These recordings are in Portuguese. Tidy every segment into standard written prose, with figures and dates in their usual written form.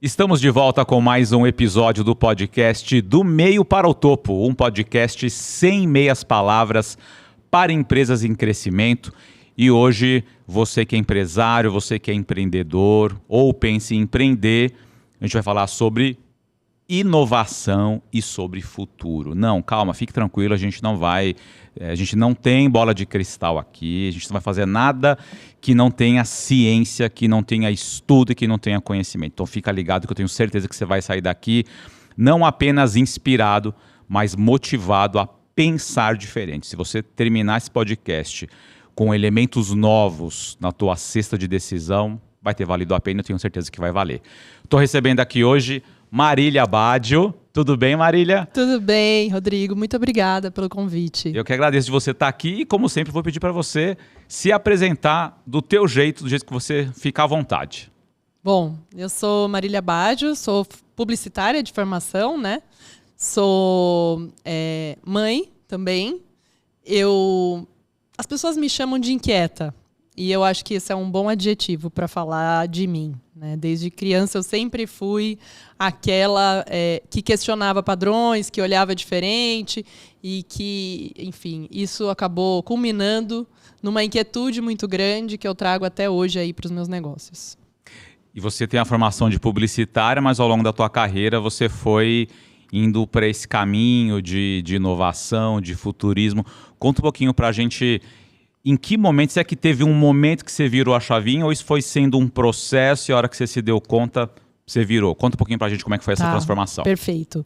Estamos de volta com mais um episódio do podcast Do Meio para o Topo, um podcast sem meias palavras para empresas em crescimento. E hoje, você que é empresário, você que é empreendedor ou pense em empreender, a gente vai falar sobre inovação e sobre futuro. Não, calma, fique tranquilo, a gente não tem bola de cristal aqui, a gente não vai fazer nada que não tenha ciência, que não tenha estudo e que não tenha conhecimento. Então fica ligado que eu tenho certeza que você vai sair daqui não apenas inspirado, mas motivado a pensar diferente. Se você terminar esse podcast com elementos novos na tua cesta de decisão, vai ter valido a pena, eu tenho certeza que vai valer. Estou recebendo aqui hoje Marília Baggio. Tudo bem, Marília? Tudo bem, Rodrigo. Muito obrigada pelo convite. Eu que agradeço de você estar aqui e, como sempre, vou pedir para você se apresentar do teu jeito, do jeito que você fica à vontade. Bom, eu sou Marília Baggio, sou publicitária de formação, né? Sou mãe também. As pessoas me chamam de inquieta e eu acho que esse é um bom adjetivo para falar de mim. Desde criança eu sempre fui aquela que questionava padrões, que olhava diferente e que, enfim, isso acabou culminando numa inquietude muito grande que eu trago até hoje aí para os meus negócios. E você tem a formação de publicitária, mas ao longo da tua carreira você foi indo para esse caminho de inovação, de futurismo. Conta um pouquinho para a gente. Em que momento, se é que teve um momento que você virou a chavinha ou isso foi sendo um processo e a hora que você se deu conta, você virou? Conta um pouquinho pra gente como é que foi essa transformação. Perfeito.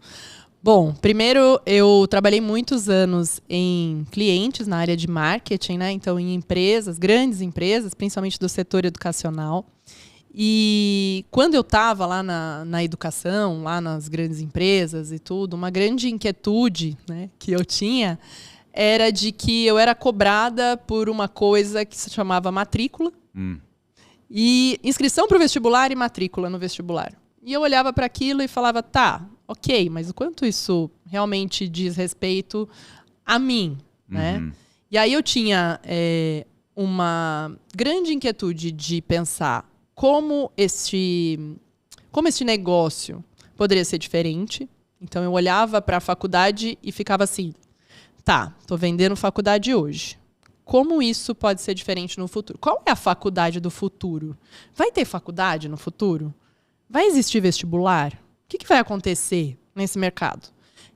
Bom, primeiro eu trabalhei muitos anos em clientes na área de marketing, né? Então em empresas, grandes empresas, principalmente do setor educacional. E quando eu estava lá na educação, lá nas grandes empresas e tudo, uma grande inquietude, né, que eu tinha era de que eu era cobrada por uma coisa que se chamava matrícula. E inscrição para o vestibular e matrícula no vestibular. E eu olhava para aquilo e falava, tá, ok, mas o quanto isso realmente diz respeito a mim, né? E aí eu tinha uma grande inquietude de pensar como este negócio poderia ser diferente. Então eu olhava para a faculdade e ficava assim, tá, tô vendendo faculdade hoje. Como isso pode ser diferente no futuro? Qual é a faculdade do futuro? Vai ter faculdade no futuro? Vai existir vestibular? O que vai acontecer nesse mercado?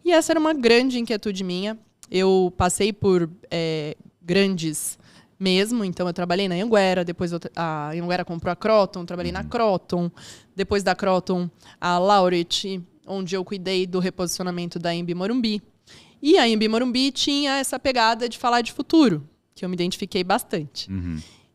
E essa era uma grande inquietude minha. Eu passei por grandes mesmo, então eu trabalhei na Anhanguera, depois a Anhanguera comprou a Kroton, trabalhei na Kroton, depois da Kroton a Laureate, onde eu cuidei do reposicionamento da Anhembi Morumbi. E a Anhembi Morumbi tinha essa pegada de falar de futuro, que eu me identifiquei bastante.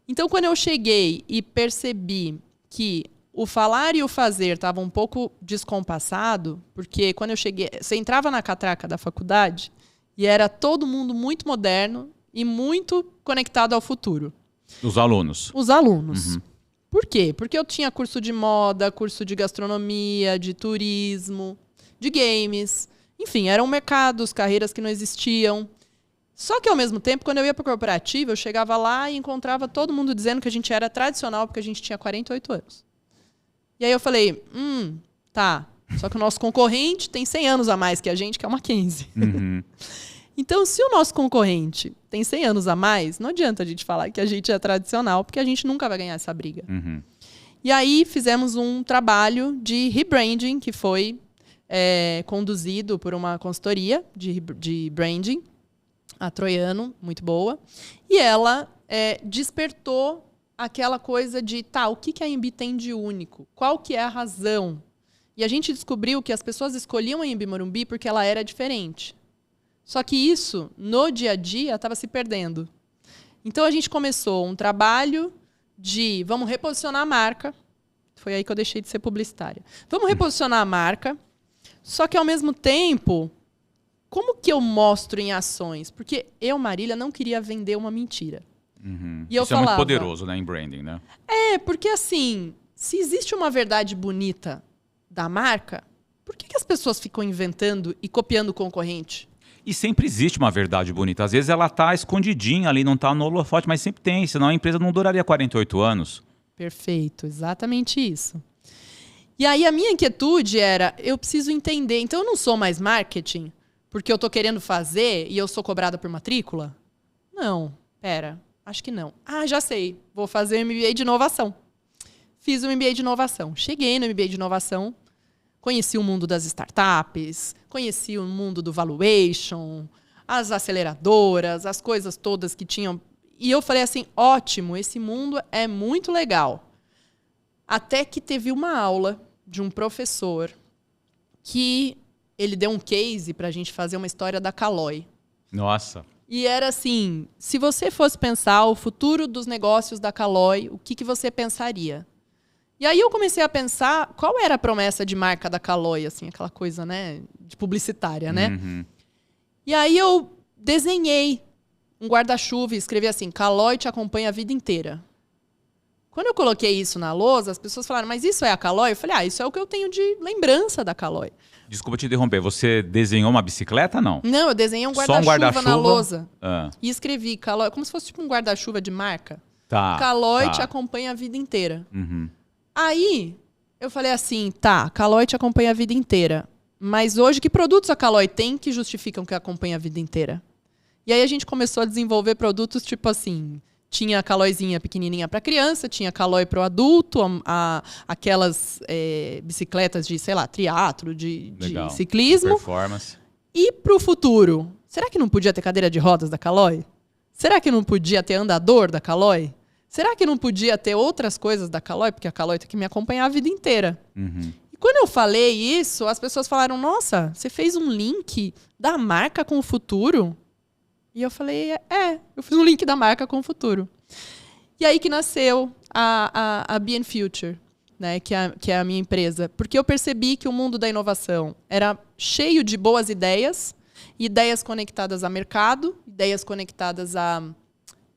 Então, quando eu cheguei e percebi que o falar e o fazer estavam um pouco descompassado, porque quando eu cheguei, você entrava na catraca da faculdade e era todo mundo muito moderno e muito conectado ao futuro. Os alunos. Os alunos. Por quê? Porque eu tinha curso de moda, curso de gastronomia, de turismo, de games. Enfim, eram mercados, carreiras que não existiam. Só que, ao mesmo tempo, quando eu ia para o corporativo, eu chegava lá e encontrava todo mundo dizendo que a gente era tradicional porque a gente tinha 48 anos. E aí eu falei, tá, só que o nosso concorrente tem 100 anos a mais que a gente, que é uma Mackenzie. Então, se o nosso concorrente tem 100 anos a mais, não adianta a gente falar que a gente é tradicional, porque a gente nunca vai ganhar essa briga. E aí fizemos um trabalho de rebranding, que foi conduzido por uma consultoria de branding, a Troiano, muito boa. E ela despertou aquela coisa de, tá, o que a Anhembi tem de único? Qual que é a razão? E a gente descobriu que as pessoas escolhiam a Anhembi Morumbi porque ela era diferente. Só que isso, no dia a dia, estava se perdendo. Então, a gente começou um trabalho de vamos reposicionar a marca. Foi aí que eu deixei de ser publicitária. Vamos reposicionar a marca, só que, ao mesmo tempo, como que eu mostro em ações? Porque eu, Marília, não queria vender uma mentira. E eu Isso falava, é muito poderoso, né, em branding, né? Porque assim, se existe uma verdade bonita da marca, por que as pessoas ficam inventando e copiando o concorrente? E sempre existe uma verdade bonita. Às vezes ela tá escondidinha ali, não tá no holofote, mas sempre tem. Senão a empresa não duraria 48 anos. Perfeito, exatamente isso. E aí a minha inquietude era, eu preciso entender, então eu não sou mais marketing, porque eu estou querendo fazer e eu sou cobrada por matrícula? Não, pera, acho que não. Ah, já sei, vou fazer um MBA de inovação. Fiz um MBA de inovação. Cheguei no MBA de inovação, conheci o mundo das startups, conheci o mundo do valuation, as aceleradoras, as coisas todas que tinham. E eu falei assim, ótimo, esse mundo é muito legal. Até que teve uma aula de um professor que ele deu um case para a gente fazer uma história da Caloi. Nossa. E era assim, se você fosse pensar o futuro dos negócios da Caloi, o que você pensaria? E aí eu comecei a pensar qual era a promessa de marca da Caloi, assim, aquela coisa, né, de publicitária, né? Uhum. E aí eu desenhei um guarda-chuva e escrevi assim, Caloi te acompanha a vida inteira. Quando eu coloquei isso na lousa, as pessoas falaram, mas isso é a Caloi? Eu falei, isso é o que eu tenho de lembrança da Caloi. Desculpa te interromper, você desenhou uma bicicleta, não? Não, eu desenhei um Só um guarda-chuva na lousa. Ah. E escrevi Caloi, como se fosse tipo um guarda-chuva de marca. Tá. Caloi te acompanha a vida inteira. Uhum. Aí, eu falei assim, tá, Caloi te acompanha a vida inteira. Mas hoje, que produtos a Caloi tem que justificam que acompanha a vida inteira? E aí a gente começou a desenvolver produtos tipo assim, tinha a Caloizinha pequenininha para criança, tinha a Caloi para o adulto, aquelas bicicletas de, sei lá, triatlo, de ciclismo. Performance. E para o futuro, será que não podia ter cadeira de rodas da Caloi? Será que não podia ter andador da Caloi? Será que não podia ter outras coisas da Caloi? Porque a Caloi tem que me acompanhar a vida inteira. Uhum. E quando eu falei isso, as pessoas falaram, nossa, você fez um link da marca com o futuro? E eu falei, eu fiz um link da marca com o futuro. E aí que nasceu a Be & Future, né, que é a minha empresa. Porque eu percebi que o mundo da inovação era cheio de boas ideias, ideias conectadas a mercado, ideias conectadas a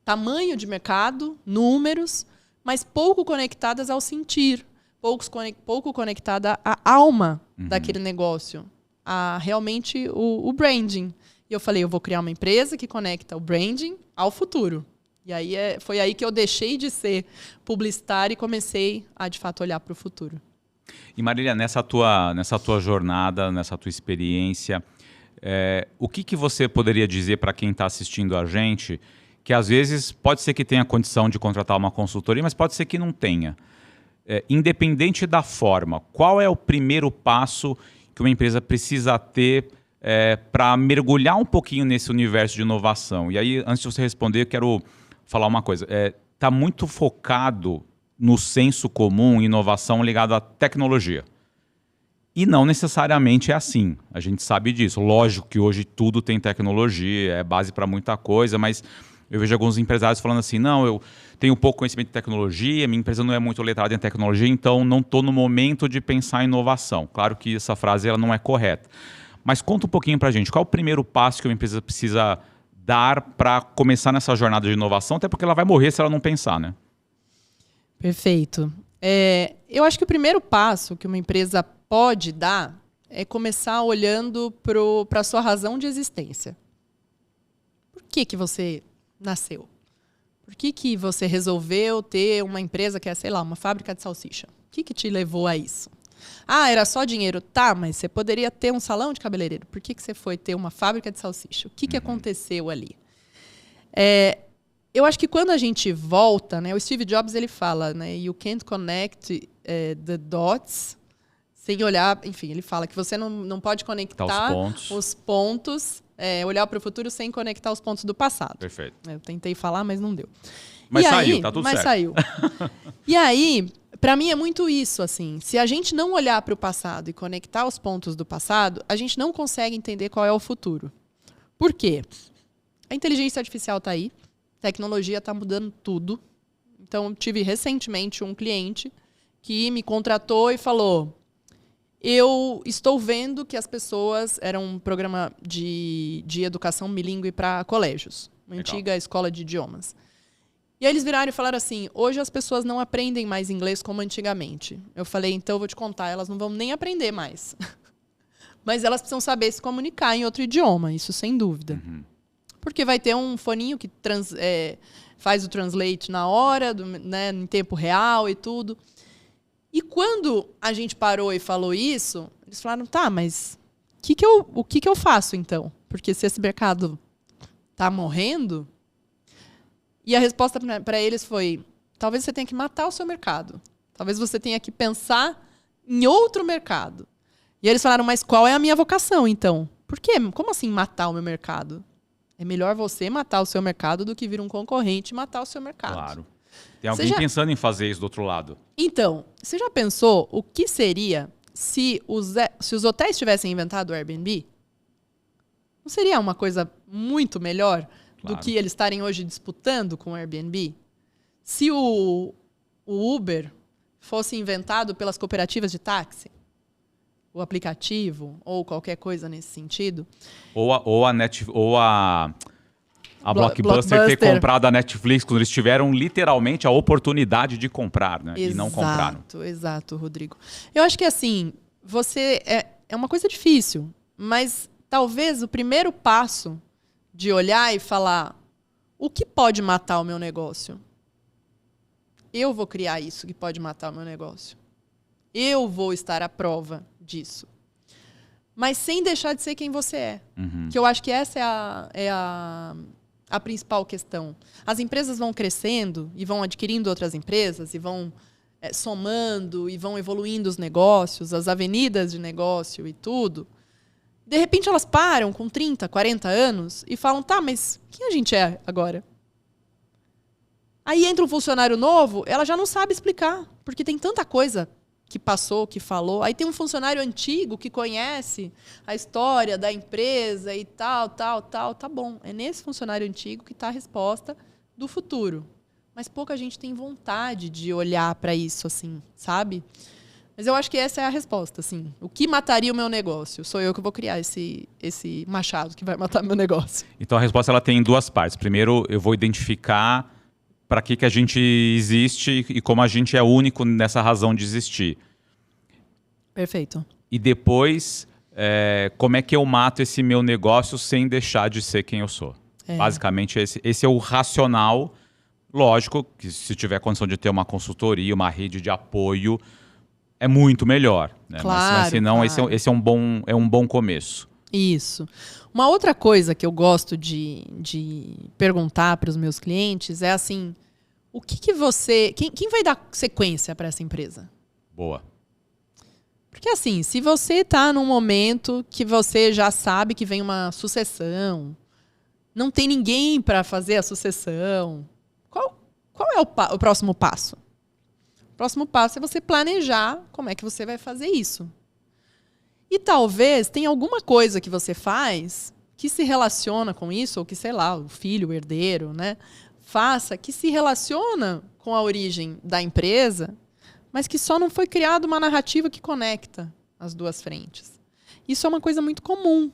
tamanho de mercado, números, mas pouco conectadas ao sentir, pouco conectada à alma daquele negócio, a realmente o branding. E eu falei, eu vou criar uma empresa que conecta o branding ao futuro. E aí foi aí que eu deixei de ser publicitária e comecei a, de fato, olhar para o futuro. E Marília, nessa tua jornada, nessa tua experiência, o que você poderia dizer para quem está assistindo a gente, que às vezes pode ser que tenha condição de contratar uma consultoria, mas pode ser que não tenha. Independente da forma, qual é o primeiro passo que uma empresa precisa ter para mergulhar um pouquinho nesse universo de inovação? E aí, antes de você responder, eu quero falar uma coisa. Está muito focado no senso comum, inovação ligada à tecnologia. E não necessariamente é assim. A gente sabe disso. Lógico que hoje tudo tem tecnologia, é base para muita coisa, mas eu vejo alguns empresários falando assim, não, eu tenho pouco conhecimento de tecnologia, minha empresa não é muito letrada em tecnologia, então não estou no momento de pensar em inovação. Claro que essa frase ela não é correta. Mas conta um pouquinho para a gente, qual é o primeiro passo que uma empresa precisa dar para começar nessa jornada de inovação, até porque ela vai morrer se ela não pensar, né? Perfeito. Eu acho que o primeiro passo que uma empresa pode dar é começar olhando para a sua razão de existência. Por que você nasceu? Por que você resolveu ter uma empresa que é, sei lá, uma fábrica de salsicha? O que te levou a isso? Ah, era só dinheiro. Tá, mas você poderia ter um salão de cabeleireiro. Por que você foi ter uma fábrica de salsicha? O que aconteceu ali? Eu acho que quando a gente volta, né, o Steve Jobs ele fala, né, you can't connect the dots sem olhar, enfim, ele fala que você não pode conectar os pontos, olhar para o futuro sem conectar os pontos do passado. Perfeito. Eu tentei falar, mas não deu. Mas saiu, tá tudo certo. Mas saiu. E aí, para mim é muito isso, assim, se a gente não olhar para o passado e conectar os pontos do passado, a gente não consegue entender qual é o futuro. Por quê? A inteligência artificial está aí, a tecnologia está mudando tudo. Então, tive recentemente um cliente que me contratou e falou, eu estou vendo que as pessoas... Era um programa de educação bilíngue para colégios, uma antiga escola de idiomas. E aí eles viraram e falaram assim, hoje as pessoas não aprendem mais inglês como antigamente. Eu falei, então eu vou te contar, elas não vão nem aprender mais. Mas elas precisam saber se comunicar em outro idioma, isso sem dúvida. Uhum. Porque vai ter um foninho que faz o translate na hora, né, em tempo real e tudo. E quando a gente parou e falou isso, eles falaram, tá, mas o que eu faço então? Porque se esse mercado tá morrendo... E a resposta para eles foi, talvez você tenha que matar o seu mercado. Talvez você tenha que pensar em outro mercado. E eles falaram, mas qual é a minha vocação, então? Por quê? Como assim matar o meu mercado? É melhor você matar o seu mercado do que vir um concorrente e matar o seu mercado. Claro. Tem alguém pensando em fazer isso do outro lado. Então, você já pensou o que seria se os hotéis tivessem inventado o Airbnb? Não seria uma coisa muito melhor do que eles estarem hoje disputando com o Airbnb? Se o Uber fosse inventado pelas cooperativas de táxi, o aplicativo, ou qualquer coisa nesse sentido. Ou a Blockbuster ter comprado a Netflix, quando eles tiveram literalmente a oportunidade de comprar, né? Exato, e não compraram. Exato, Rodrigo. Eu acho que assim, você é uma coisa difícil, mas talvez o primeiro passo de olhar e falar, o que pode matar o meu negócio? Eu vou criar isso que pode matar o meu negócio. Eu vou estar à prova disso. Mas sem deixar de ser quem você é. Uhum. Que eu acho que essa é a principal questão. As empresas vão crescendo e vão adquirindo outras empresas e vão somando e vão evoluindo os negócios, as avenidas de negócio e tudo. De repente elas param com 30, 40 anos e falam, tá, mas quem a gente é agora? Aí entra um funcionário novo, ela já não sabe explicar, porque tem tanta coisa que passou, que falou. Aí tem um funcionário antigo que conhece a história da empresa e tal. Tá bom, é nesse funcionário antigo que está a resposta do futuro. Mas pouca gente tem vontade de olhar para isso, assim, sabe? Mas eu acho que essa é a resposta, assim. O que mataria o meu negócio? Sou eu que vou criar esse machado que vai matar meu negócio. Então a resposta ela tem duas partes. Primeiro, eu vou identificar para que a gente existe e como a gente é único nessa razão de existir. Perfeito. E depois, como é que eu mato esse meu negócio sem deixar de ser quem eu sou? Basicamente, esse é o racional. Lógico que se tiver condição de ter uma consultoria, uma rede de apoio, é muito melhor. Né? Claro, mas senão, claro. esse é um bom começo. Isso. Uma outra coisa que eu gosto de perguntar para os meus clientes é assim, o que você... Quem vai dar sequência para essa empresa? Boa. Porque assim, se você está num momento que você já sabe que vem uma sucessão, não tem ninguém para fazer a sucessão, qual é o próximo passo? O próximo passo é você planejar como é que você vai fazer isso. E talvez tenha alguma coisa que você faz que se relaciona com isso, ou que, sei lá, o filho, o herdeiro, né, faça, que se relaciona com a origem da empresa, mas que só não foi criada uma narrativa que conecta as duas frentes. Isso é uma coisa muito comum,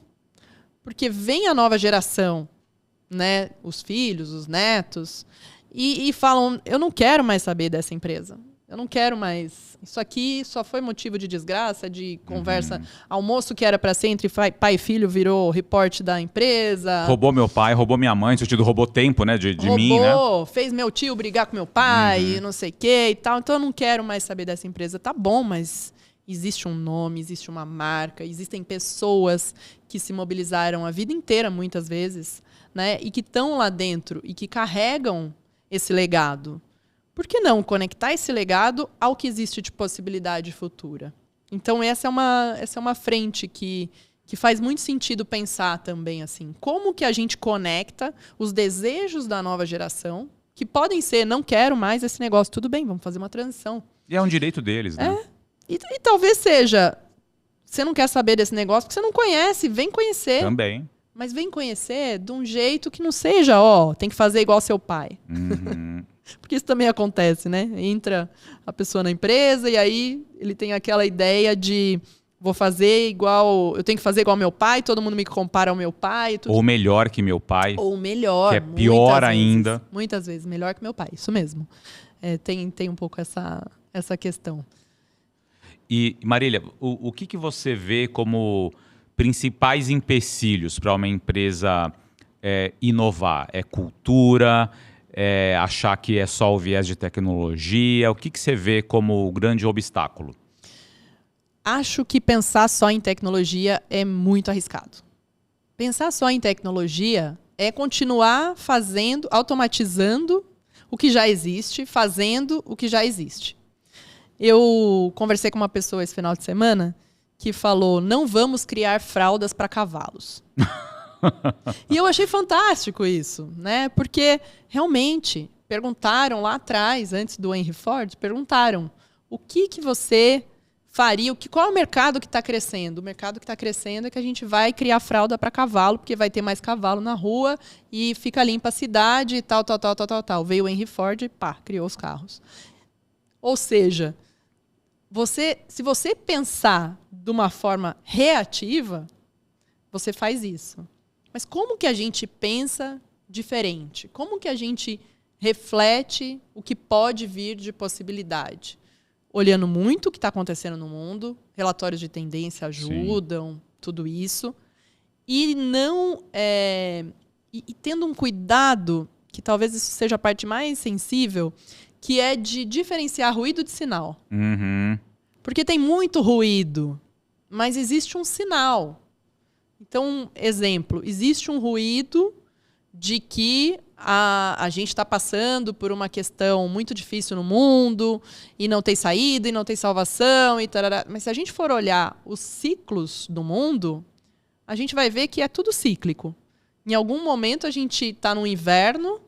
porque vem a nova geração, né, os filhos, os netos, e falam, eu não quero mais saber dessa empresa. Eu não quero mais. Isso aqui só foi motivo de desgraça, de conversa. Almoço que era para ser entre pai e filho virou reporte da empresa. Roubou meu pai, roubou minha mãe, no sentido roubou tempo, né, de mim, né? Fez meu tio brigar com meu pai, não sei o que e tal. Então eu não quero mais saber dessa empresa. Tá bom, mas existe um nome, existe uma marca, existem pessoas que se mobilizaram a vida inteira, muitas vezes, né, e que estão lá dentro e que carregam esse legado. Por que não conectar esse legado ao que existe de possibilidade futura? Então, essa é uma frente que faz muito sentido pensar também, assim, como que a gente conecta os desejos da nova geração, que podem ser, não quero mais esse negócio, tudo bem, vamos fazer uma transição. E é um direito deles, né? E talvez seja, você não quer saber desse negócio porque você não conhece, vem conhecer. Também. Mas vem conhecer de um jeito que não seja, tem que fazer igual seu pai. Porque isso também acontece, né? Entra a pessoa na empresa e aí ele tem aquela ideia de vou fazer igual, eu tenho que fazer igual meu pai, todo mundo me compara ao meu pai. Tudo. Ou melhor que meu pai. Ou melhor. Que é pior ainda. Muitas vezes, melhor que meu pai, isso mesmo. Tem um pouco essa questão. E, Marília, o que você vê como principais empecilhos para uma empresa inovar? É cultura? achar que é só o viés de tecnologia? O que você vê como o grande obstáculo? Acho que pensar só em tecnologia é muito arriscado. Pensar só em tecnologia é continuar fazendo, automatizando o que já existe, fazendo o que já existe. Eu conversei com uma pessoa esse final de semana que falou: não vamos criar fraldas para cavalos. E eu achei fantástico isso, né? Porque realmente perguntaram lá atrás, antes do Henry Ford, perguntaram o que você faria, qual é o mercado que está crescendo? O mercado que está crescendo é que a gente vai criar fralda para cavalo, porque vai ter mais cavalo na rua e fica limpa a cidade e tal. Veio o Henry Ford e criou os carros. Ou seja, se você pensar de uma forma reativa, você faz isso. Mas como que a gente pensa diferente? Como que a gente reflete o que pode vir de possibilidade? Olhando muito o que está acontecendo no mundo, relatórios de tendência ajudam, tudo isso. E não e tendo um cuidado, que talvez isso seja a parte mais sensível, que é de diferenciar ruído de sinal. Uhum. Porque tem muito ruído, mas existe um sinal. Então, exemplo, existe um ruído de que a gente está passando por uma questão muito difícil no mundo e não tem saída e não tem salvação e tarará. Mas se a gente for olhar os ciclos do mundo, a gente vai ver que é tudo cíclico. Em algum momento a gente está no inverno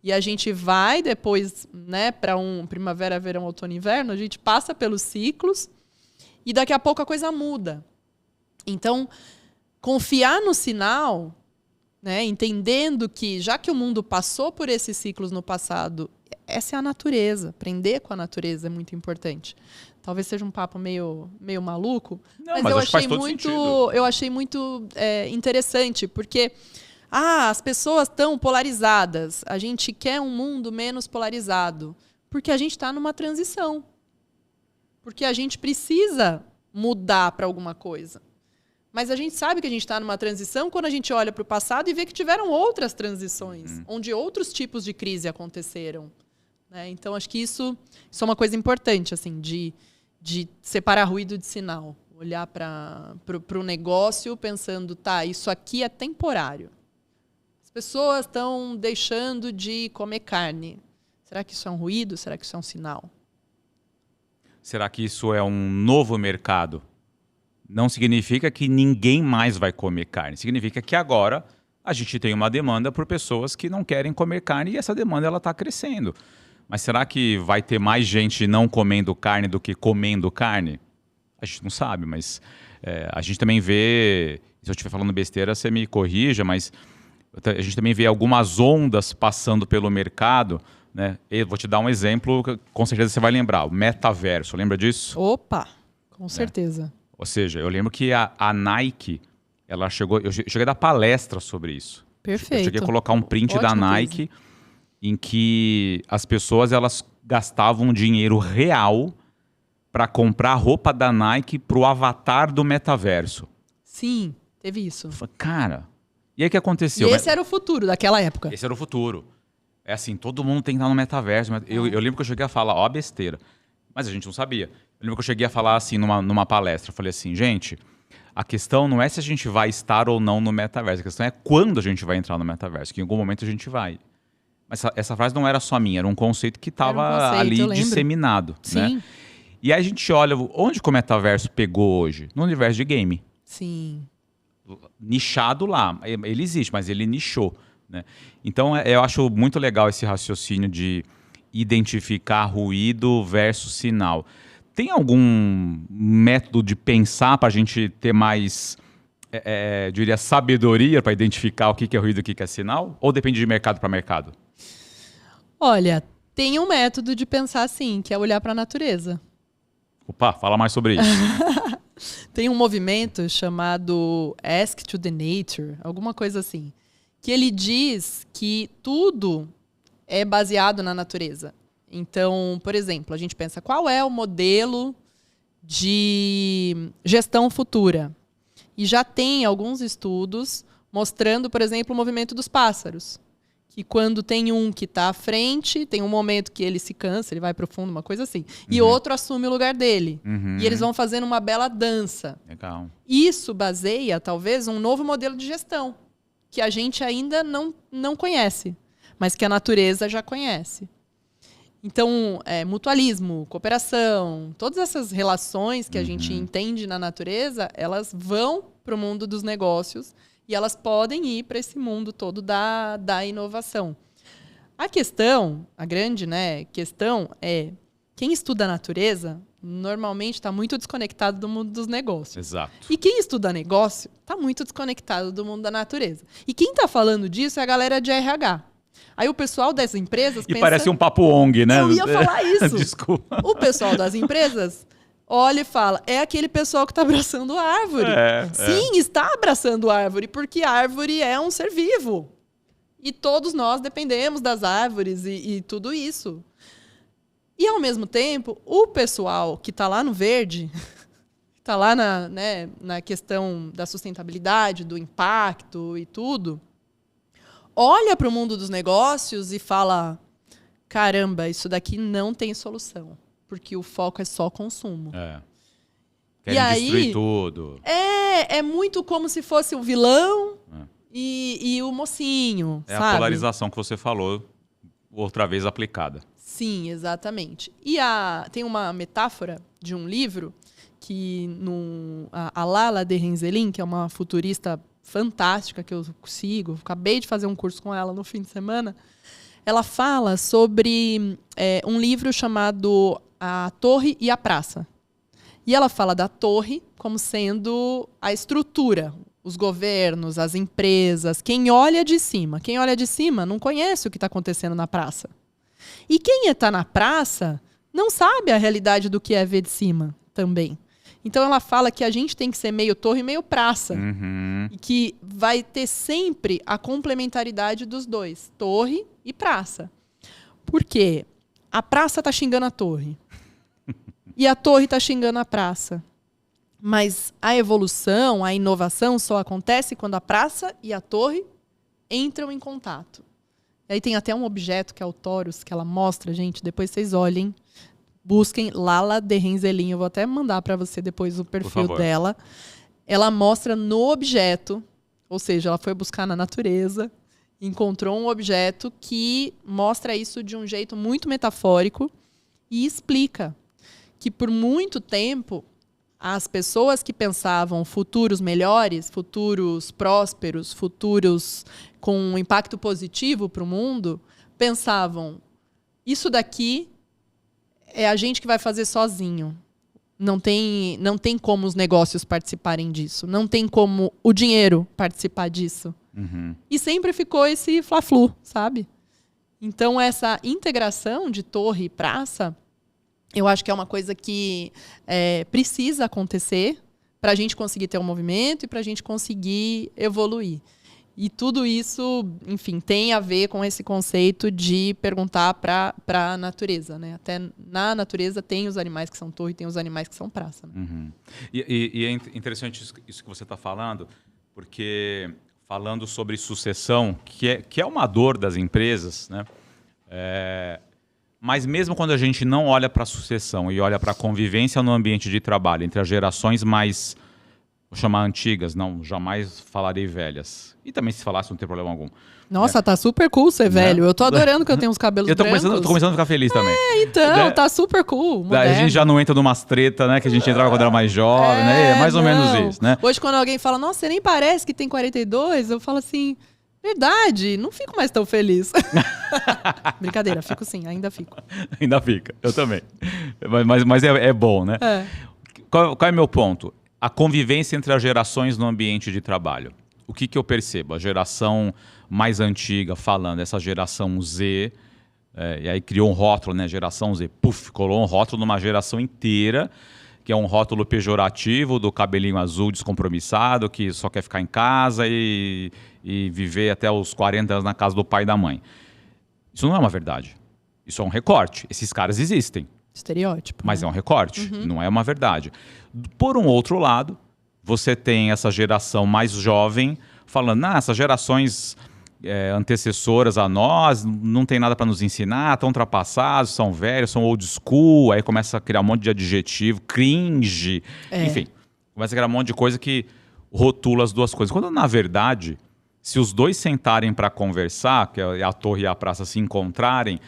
e a gente vai depois, né, para um primavera, verão, outono, inverno, a gente passa pelos ciclos e daqui a pouco a coisa muda. Então, confiar no sinal, né, entendendo que, já que o mundo passou por esses ciclos no passado, essa é a natureza. Aprender com a natureza é muito importante. Talvez seja um papo meio maluco, mas eu achei muito interessante, porque as pessoas estão polarizadas. A gente quer um mundo menos polarizado, porque a gente está numa transição. Porque a gente precisa mudar para alguma coisa. Mas a gente sabe que a gente está numa transição quando a gente olha para o passado e vê que tiveram outras transições, onde outros tipos de crise aconteceram. Né? Então, acho que isso é uma coisa importante, assim, de separar ruído de sinal. Olhar para o negócio pensando, isso aqui é temporário. As pessoas estão deixando de comer carne. Será que isso é um ruído? Será que isso é um sinal? Será que isso é um novo mercado? Não significa que ninguém mais vai comer carne. Significa que agora a gente tem uma demanda por pessoas que não querem comer carne e essa demanda está crescendo. Mas será que vai ter mais gente não comendo carne do que comendo carne? A gente não sabe, mas a gente também vê... Se eu estiver falando besteira, você me corrija, mas a gente também vê algumas ondas passando pelo mercado. Né? Eu vou te dar um exemplo, com certeza você vai lembrar. O metaverso, lembra disso? Opa, com certeza. Ou seja, eu lembro que a Nike, ela chegou... Eu cheguei a dar palestra sobre isso. Perfeito. Eu cheguei a colocar um print da Nike em que as pessoas elas gastavam dinheiro real para comprar roupa da Nike para o avatar do metaverso. Sim, teve isso. Cara, e aí o que aconteceu? E esse era o futuro daquela época. Esse era o futuro. É assim, todo mundo tem que estar no metaverso. Eu lembro que eu cheguei a falar, besteira. Mas a gente não sabia. Eu lembro que eu cheguei a falar assim numa palestra. Eu falei assim, gente, a questão não é se a gente vai estar ou não no metaverso. A questão é quando a gente vai entrar no metaverso. Que em algum momento a gente vai. Mas essa frase não era só minha. Era um conceito que estava ali disseminado. Sim. Né? E aí a gente olha, onde que o metaverso pegou hoje? No universo de game. Sim. Nichado lá. Ele existe, mas ele nichou. Né? Então eu acho muito legal esse raciocínio de identificar ruído versus sinal. Tem algum método de pensar para a gente ter mais, diria, sabedoria para identificar o que é ruído e o que é sinal? Ou depende de mercado para mercado? Olha, tem um método de pensar assim, que é olhar para a natureza. Opa, fala mais sobre isso. Tem um movimento chamado Ask to the Nature, alguma coisa assim, que ele diz que tudo é baseado na natureza. Então, por exemplo, a gente pensa, qual é o modelo de gestão futura? E já tem alguns estudos mostrando, por exemplo, o movimento dos pássaros. que quando tem um que está à frente, tem um momento que ele se cansa, ele vai pro fundo, uma coisa assim. E outro assume o lugar dele. E eles vão fazendo uma bela dança. Legal. Isso baseia, talvez, um novo modelo de gestão, que a gente ainda não conhece, mas que a natureza já conhece. Então, mutualismo, cooperação, todas essas relações que a gente entende na natureza, elas vão para o mundo dos negócios e elas podem ir para esse mundo todo da inovação. A questão, a grande, né, questão é, quem estuda a natureza normalmente está muito desconectado do mundo dos negócios. Exato. E quem estuda negócio está muito desconectado do mundo da natureza. E quem está falando disso é a galera de RH. Aí o pessoal das empresas pensa... parece um papo ONG, né? Eu ia falar isso. Desculpa. O pessoal das empresas olha e fala, é aquele pessoal que está abraçando a árvore. Sim, está abraçando a árvore, porque a árvore é um ser vivo. E todos nós dependemos das árvores e tudo isso. E, ao mesmo tempo, o pessoal que está lá no verde, está lá na questão da sustentabilidade, do impacto e tudo, olha para o mundo dos negócios e fala, caramba, isso daqui não tem solução, porque o foco é só consumo. Querem destruir tudo. É muito como se fosse o vilão e o mocinho, sabe? A polarização que você falou, outra vez aplicada. Sim, exatamente. E tem uma metáfora de um livro que a Lala de Renzelin, que é uma futurista fantástica que eu sigo, acabei de fazer um curso com ela no fim de semana, ela fala sobre um livro chamado A Torre e a Praça. E ela fala da torre como sendo a estrutura, os governos, as empresas, quem olha de cima. Quem olha de cima não conhece o que está acontecendo na praça. E quem está na praça não sabe a realidade do que é ver de cima também. Então ela fala que a gente tem que ser meio torre e meio praça. E que vai ter sempre a complementaridade dos dois, torre e praça. Por quê? A praça está xingando a torre. E a torre está xingando a praça. Mas a evolução, a inovação só acontece quando a praça e a torre entram em contato. E aí tem até um objeto que é o Torus, que ela mostra, gente, depois vocês olhem, busquem Lala de Renzelin, eu vou até mandar para você depois o perfil dela. Ela mostra no objeto, ou seja, ela foi buscar na natureza, encontrou um objeto que mostra isso de um jeito muito metafórico e explica que por muito tempo as pessoas que pensavam futuros melhores, futuros prósperos, futuros com um impacto positivo para o mundo, pensavam, isso daqui é a gente que vai fazer sozinho. Não tem como os negócios participarem disso. Não tem como o dinheiro participar disso. E sempre ficou esse fla-flu, sabe? Então, essa integração de torre e praça, eu acho que é uma coisa que precisa acontecer para a gente conseguir ter um movimento e para a gente conseguir evoluir. E tudo isso, enfim, tem a ver com esse conceito de perguntar para a natureza, né? Até na natureza tem os animais que são torre e tem os animais que são praça. Né? E é interessante isso que você está falando, porque falando sobre sucessão, que é uma dor das empresas, né? Mas mesmo quando a gente não olha para a sucessão e olha para a convivência no ambiente de trabalho entre as gerações mais, vou chamar antigas, não, jamais falarei velhas. E também se falasse não tem problema algum. Nossa, tá super cool ser velho. Eu tô adorando que eu tenho uns cabelos brancos. Eu tô começando a ficar feliz também. Então, tá super cool. A gente já não entra numas tretas, né? Que a gente entrava quando era mais jovem, né? É mais ou menos isso, né? Hoje, quando alguém fala, nossa, você nem parece que tem 42, eu falo assim, verdade, não fico mais tão feliz. Brincadeira, fico sim, ainda fico. Ainda fica, eu também. Mas é bom, né? Qual é o meu ponto? A convivência entre as gerações no ambiente de trabalho. O que eu percebo? A geração mais antiga falando, essa geração Z, e aí criou um rótulo, né? Geração Z, colou um rótulo numa geração inteira, que é um rótulo pejorativo do cabelinho azul descompromissado, que só quer ficar em casa e viver até os 40 anos na casa do pai e da mãe. Isso não é uma verdade. Isso é um recorte. Esses caras existem. Estereótipo. Mas é um recorte, não é uma verdade. Por um outro lado, você tem essa geração mais jovem falando, essas gerações antecessoras a nós, não tem nada para nos ensinar, estão ultrapassados, são velhos, são old school, aí começa a criar um monte de adjetivo, cringe, enfim, começa a criar um monte de coisa que rotula as duas coisas. Quando, na verdade, se os dois sentarem para conversar, que a torre e a praça se encontrarem,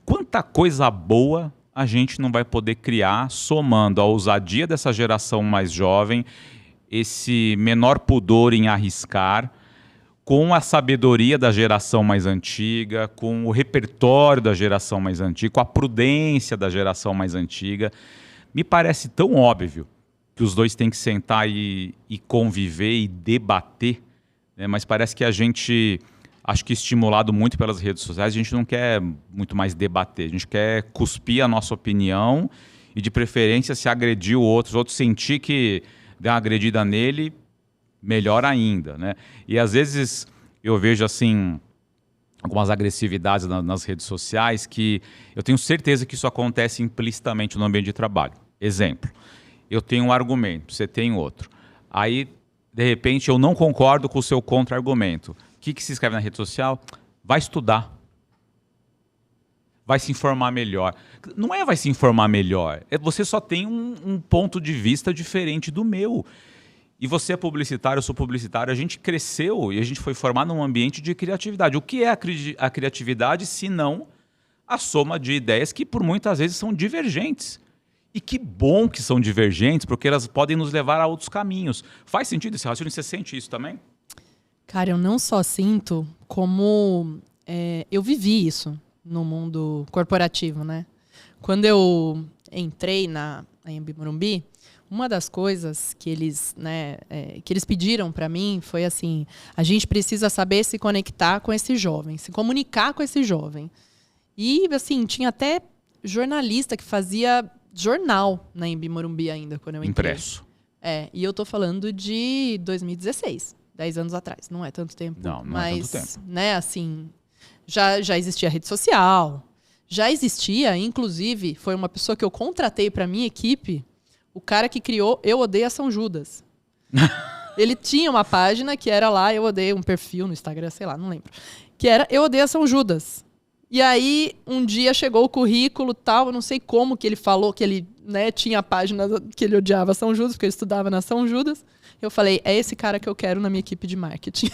quanta coisa boa a gente não vai poder criar somando a ousadia dessa geração mais jovem, esse menor pudor em arriscar, com a sabedoria da geração mais antiga, com o repertório da geração mais antiga, com a prudência da geração mais antiga. Me parece tão óbvio que os dois têm que sentar e conviver e debater, né? Mas parece que a gente, acho que estimulado muito pelas redes sociais, a gente não quer muito mais debater, a gente quer cuspir a nossa opinião e, de preferência, se agredir o outro sentir que deu uma agredida nele, melhor ainda, né? E às vezes eu vejo assim algumas agressividades nas redes sociais que eu tenho certeza que isso acontece implicitamente no ambiente de trabalho. Exemplo, eu tenho um argumento, você tem outro. Aí, de repente, eu não concordo com o seu contra-argumento. O que se escreve na rede social? Vai estudar. Vai se informar melhor. Não é vai se informar melhor, você só tem um ponto de vista diferente do meu. E você é publicitário, eu sou publicitário, a gente cresceu e a gente foi formado num ambiente de criatividade. O que é a criatividade, se não a soma de ideias que por muitas vezes são divergentes? E que bom que são divergentes, porque elas podem nos levar a outros caminhos. Faz sentido esse raciocínio? Você sente isso também? Cara, eu não só sinto, como eu vivi isso no mundo corporativo, né? Quando eu entrei na Anhembi Morumbi, uma das coisas que eles pediram para mim foi assim: a gente precisa saber se conectar com esse jovem, se comunicar com esse jovem. E assim, tinha até jornalista que fazia jornal na Anhembi Morumbi ainda, quando eu entrei. Impresso. E eu tô falando de 2016, 10 anos atrás, não é tanto tempo. Não mas, é tanto tempo. Né, assim, já existia rede social, já existia, inclusive, foi uma pessoa que eu contratei para minha equipe, o cara que criou Eu Odeio a São Judas. Ele tinha uma página que era lá, Eu Odeio, um perfil no Instagram, sei lá, não lembro. Que era Eu Odeio a São Judas. E aí, um dia chegou o currículo e tal, eu não sei como que ele falou que ele, né, tinha a página que ele odiava São Judas, porque ele estudava na São Judas. Eu falei, é esse cara que eu quero na minha equipe de marketing.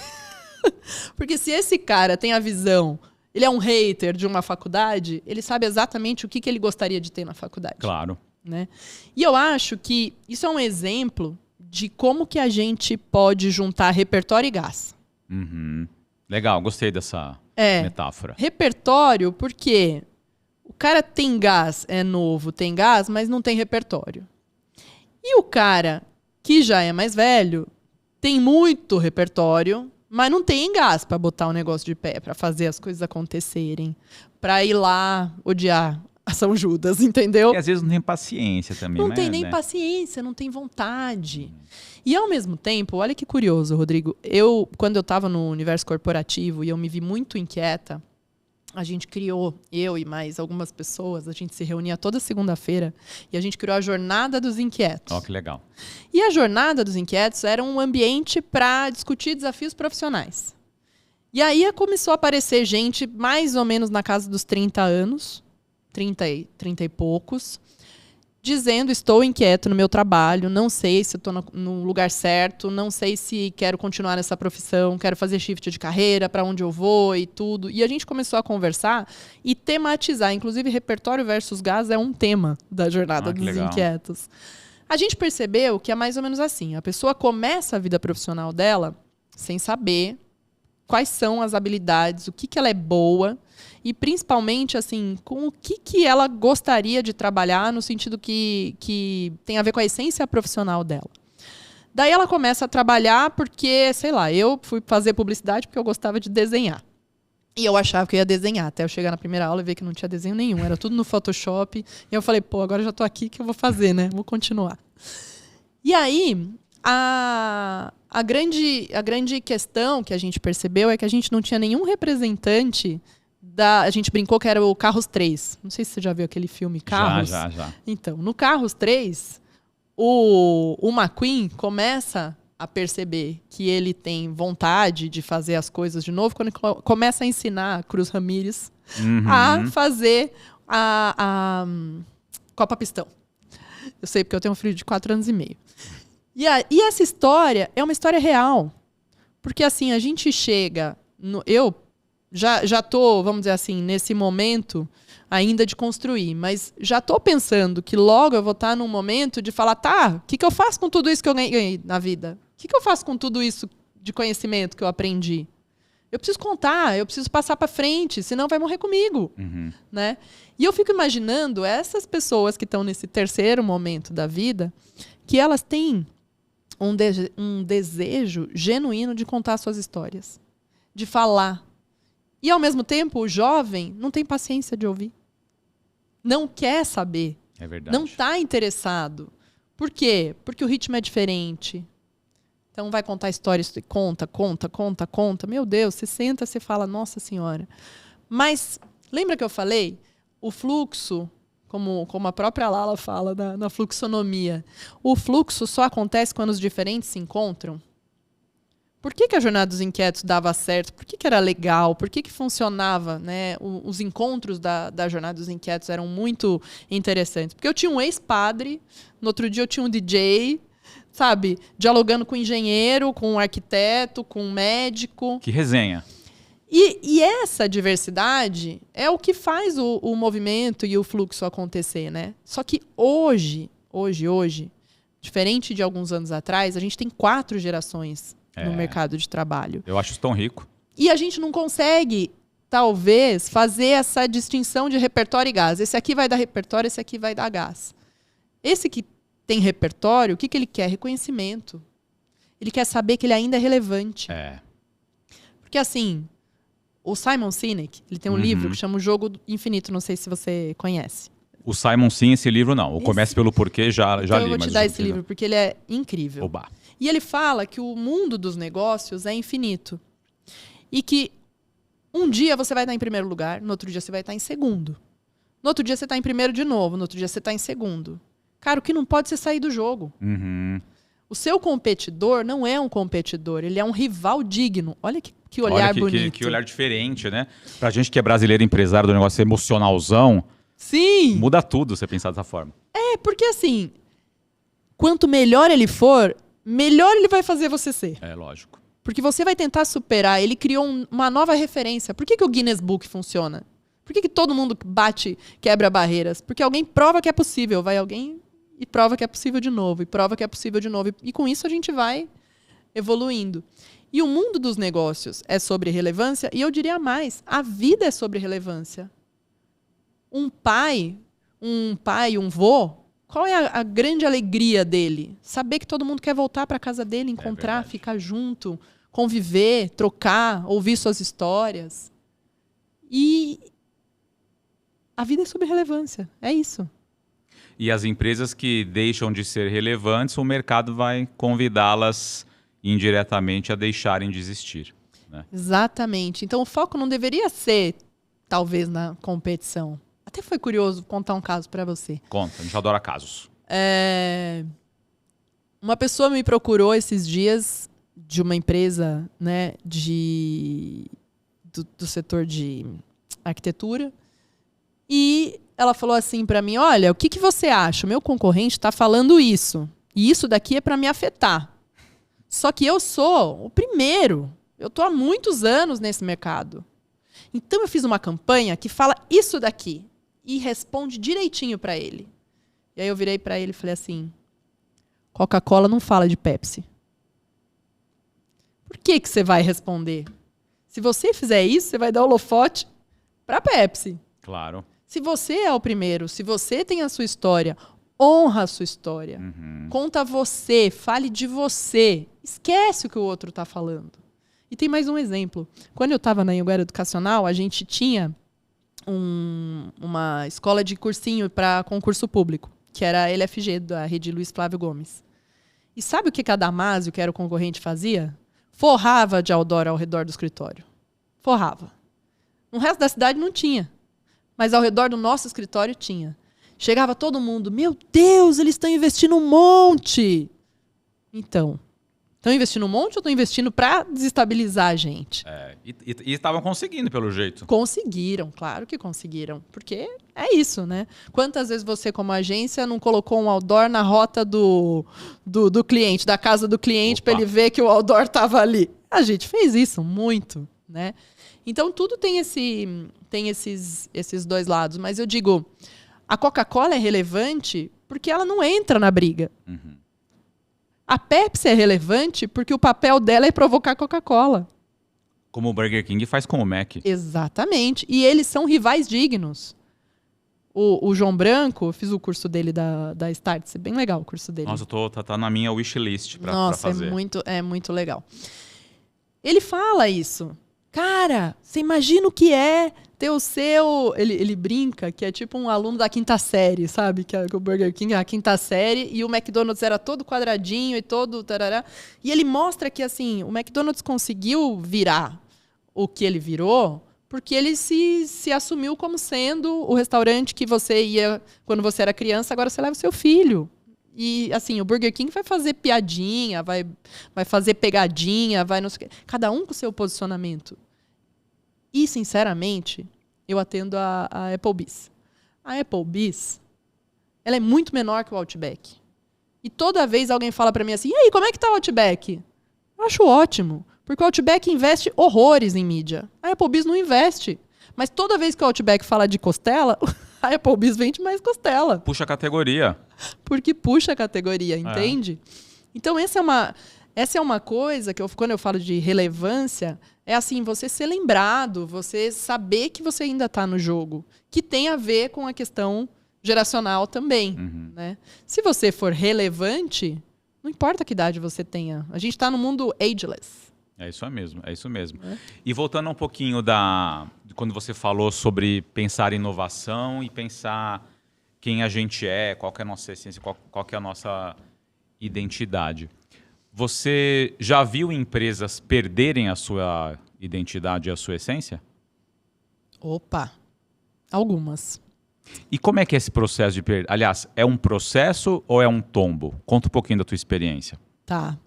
Porque se esse cara tem a visão, ele é um hater de uma faculdade, ele sabe exatamente o que ele gostaria de ter na faculdade. Claro. Né? E eu acho que isso é um exemplo de como que a gente pode juntar repertório e gás. Uhum. Legal, gostei dessa metáfora. Repertório, porque o cara tem gás, é novo, tem gás, mas não tem repertório. E o cara que já é mais velho tem muito repertório, mas não tem gás para botar o negócio de pé, para fazer as coisas acontecerem, para ir lá odiar a São Judas, entendeu? E às vezes não tem paciência também. Não tem nem paciência, não tem vontade. E ao mesmo tempo, olha que curioso, Rodrigo, quando eu estava no universo corporativo e eu me vi muito inquieta, a gente criou, eu e mais algumas pessoas, a gente se reunia toda segunda-feira e a gente criou a Jornada dos Inquietos. Ó, que legal. E a Jornada dos Inquietos era um ambiente para discutir desafios profissionais. E aí começou a aparecer gente mais ou menos na casa dos 30 anos, 30 e poucos, dizendo, estou inquieto no meu trabalho, não sei se estou no lugar certo, não sei se quero continuar nessa profissão, quero fazer shift de carreira, para onde eu vou e tudo. E a gente começou a conversar e tematizar. Inclusive, repertório versus gás é um tema da Jornada dos Inquietos. A gente percebeu que é mais ou menos assim. A pessoa começa a vida profissional dela sem saber quais são as habilidades, o que ela é boa e, principalmente, assim, com o que ela gostaria de trabalhar no sentido que tem a ver com a essência profissional dela. Daí ela começa a trabalhar porque, sei lá, eu fui fazer publicidade porque eu gostava de desenhar. E eu achava que eu ia desenhar, até eu chegar na primeira aula e ver que não tinha desenho nenhum, era tudo no Photoshop. E eu falei, pô, agora eu já tô aqui, que eu vou fazer, né? Vou continuar. E aí, a grande questão que a gente percebeu é que a gente não tinha nenhum representante a gente brincou que era o Carros 3. Não sei se você já viu aquele filme Carros. Já. Então, no Carros 3, o McQueen começa a perceber que ele tem vontade de fazer as coisas de novo quando ele começa a ensinar a Cruz Ramírez a fazer a Copa Pistão. Eu sei porque eu tenho um filho de 4 anos e meio. E essa história é uma história real. Porque assim, a gente chega... eu já tô, vamos dizer assim, nesse momento ainda de construir, mas já tô pensando que logo eu vou estar num momento de falar, o que eu faço com tudo isso que eu ganhei na vida? O que eu faço com tudo isso de conhecimento que eu aprendi? Eu preciso contar, eu preciso passar para frente, senão vai morrer comigo. Né? E eu fico imaginando essas pessoas que estão nesse terceiro momento da vida, que elas têm um desejo genuíno de contar suas histórias, de falar. E, ao mesmo tempo, o jovem não tem paciência de ouvir. Não quer saber. É verdade. Não está interessado. Por quê? Porque o ritmo é diferente. Então, vai contar histórias, conta. Meu Deus, você senta, você fala, nossa senhora. Mas, lembra que eu falei? O fluxo, como a própria Lala fala na fluxonomia, o fluxo só acontece quando os diferentes se encontram. Por que a Jornada dos Inquietos dava certo? Por que era legal? Por que funcionava? Né? Os encontros da Jornada dos Inquietos eram muito interessantes. Porque eu tinha um ex-padre, no outro dia eu tinha um DJ, sabe? Dialogando com um engenheiro, com um arquiteto, com um médico. Que resenha. E essa diversidade é o que faz o movimento e o fluxo acontecer, né? Só que hoje, diferente de alguns anos atrás, a gente tem 4 gerações no mercado de trabalho. Eu acho isso tão rico. E a gente não consegue, talvez, fazer essa distinção de repertório e gás. Esse aqui vai dar repertório, esse aqui vai dar gás. Esse que tem repertório, o que ele quer? Reconhecimento. Ele quer saber que ele ainda é relevante. Porque, assim, o Simon Sinek, ele tem um livro que chama O Jogo Infinito. Não sei se você conhece. O Simon, sim, esse livro não. O Comece pelo Porquê já li. Eu vou te dar esse livro, porque ele é incrível. Oba. E ele fala que o mundo dos negócios é infinito. E que um dia você vai estar em primeiro lugar, no outro dia você vai estar em segundo. No outro dia você está em primeiro de novo, no outro dia você está em segundo. Cara, o que não pode ser sair do jogo. O seu competidor não é um competidor, ele é um rival digno. Olha que olhar bonito. Que olhar diferente, né? Pra gente que é brasileiro, empresário do negócio emocionalzão, sim, muda tudo você pensar dessa forma. Porque assim, quanto melhor ele for, melhor ele vai fazer você ser. É, lógico. Porque você vai tentar superar. Ele criou uma nova referência. Por que o Guinness Book funciona? Por que todo mundo quebra barreiras? Porque alguém prova que é possível. Vai alguém e prova que é possível de novo. E prova que é possível de novo. E com isso a gente vai evoluindo. E o mundo dos negócios é sobre relevância. E eu diria mais, a vida é sobre relevância. Um pai, um vô, qual é a grande alegria dele? Saber que todo mundo quer voltar para a casa dele, encontrar, ficar junto, conviver, trocar, ouvir suas histórias. E a vida é sobre relevância. É isso. E as empresas que deixam de ser relevantes, o mercado vai convidá-las indiretamente a deixarem de existir. Né? Exatamente. Então o foco não deveria ser, talvez, na competição. Até foi curioso contar um caso para você. Conta, a gente adora casos. Uma pessoa me procurou esses dias de uma empresa, né, do setor de arquitetura. E ela falou assim para mim, olha, o que você acha? O meu concorrente está falando isso. E isso daqui é para me afetar. Só que eu sou o primeiro. Eu estou há muitos anos nesse mercado. Então eu fiz uma campanha que fala isso daqui. E responde direitinho para ele. E aí eu virei para ele e falei assim, Coca-Cola não fala de Pepsi. Por que você vai responder? Se você fizer isso, você vai dar holofote para Pepsi. Claro. Se você é o primeiro, se você tem a sua história, honra a sua história. Conta você, fale de você. Esquece o que o outro está falando. E tem mais um exemplo. Quando eu estava na Anhanguera Educacional, a gente tinha uma escola de cursinho para concurso público, que era a LFG, da Rede Luiz Flávio Gomes. E sabe o que a Damásio, que era o concorrente, fazia? Forrava de outdoor ao redor do escritório. Forrava. No resto da cidade não tinha. Mas ao redor do nosso escritório tinha. Chegava todo mundo, meu Deus, eles estão investindo um monte. Então, Estão investindo um monte ou estão investindo para desestabilizar a gente? E estavam conseguindo, pelo jeito. Conseguiram, claro que conseguiram. Porque é isso, né? Quantas vezes você, como agência, não colocou um outdoor na rota do cliente, da casa do cliente, para ele ver que o outdoor estava ali? A gente fez isso muito, né? Então, tudo tem esses dois lados. Mas eu digo, a Coca-Cola é relevante porque ela não entra na briga. Uhum. A Pepsi é relevante porque o papel dela é provocar a Coca-Cola. Como o Burger King faz com o Mac. Exatamente. E eles são rivais dignos. O João Branco, eu fiz o curso dele da Startse, bem legal o curso dele. Nossa, tá na minha wishlist pra fazer. Nossa, é muito legal. Ele fala isso. Cara, você imagina o que é ter o seu... Ele brinca que é tipo um aluno da quinta série, sabe? Que o Burger King é a quinta série e o McDonald's era todo quadradinho e todo... Tarará. E ele mostra que, assim, o McDonald's conseguiu virar o que ele virou porque ele se assumiu como sendo o restaurante que você ia quando você era criança, agora você leva o seu filho. E, assim, o Burger King vai fazer piadinha, vai fazer pegadinha, vai não sei o quê. Cada um com o seu posicionamento. E, sinceramente, eu atendo a Applebee's. A Applebee's, ela é muito menor que o Outback. E toda vez alguém fala pra mim assim, e aí, como é que tá o Outback? Eu acho ótimo, porque o Outback investe horrores em mídia. A Applebee's não investe. Mas toda vez que o Outback fala de costela, a Applebee's vende mais costela. Puxa a categoria. Porque puxa a categoria, entende? Então, essa é uma coisa que quando eu falo de relevância, é assim, você ser lembrado, você saber que você ainda está no jogo, que tem a ver com a questão geracional também. Uhum. Né? Se você for relevante, não importa que idade você tenha. A gente está no mundo ageless. É isso mesmo. E voltando um pouquinho de quando você falou sobre pensar em inovação e pensar quem a gente é, qual que é a nossa essência, qual que é a nossa identidade. Você já viu empresas perderem a sua identidade e a sua essência? Opa, algumas. E como é que é esse processo de perder? Aliás, é um processo ou é um tombo? Conta um pouquinho da tua experiência. Tá.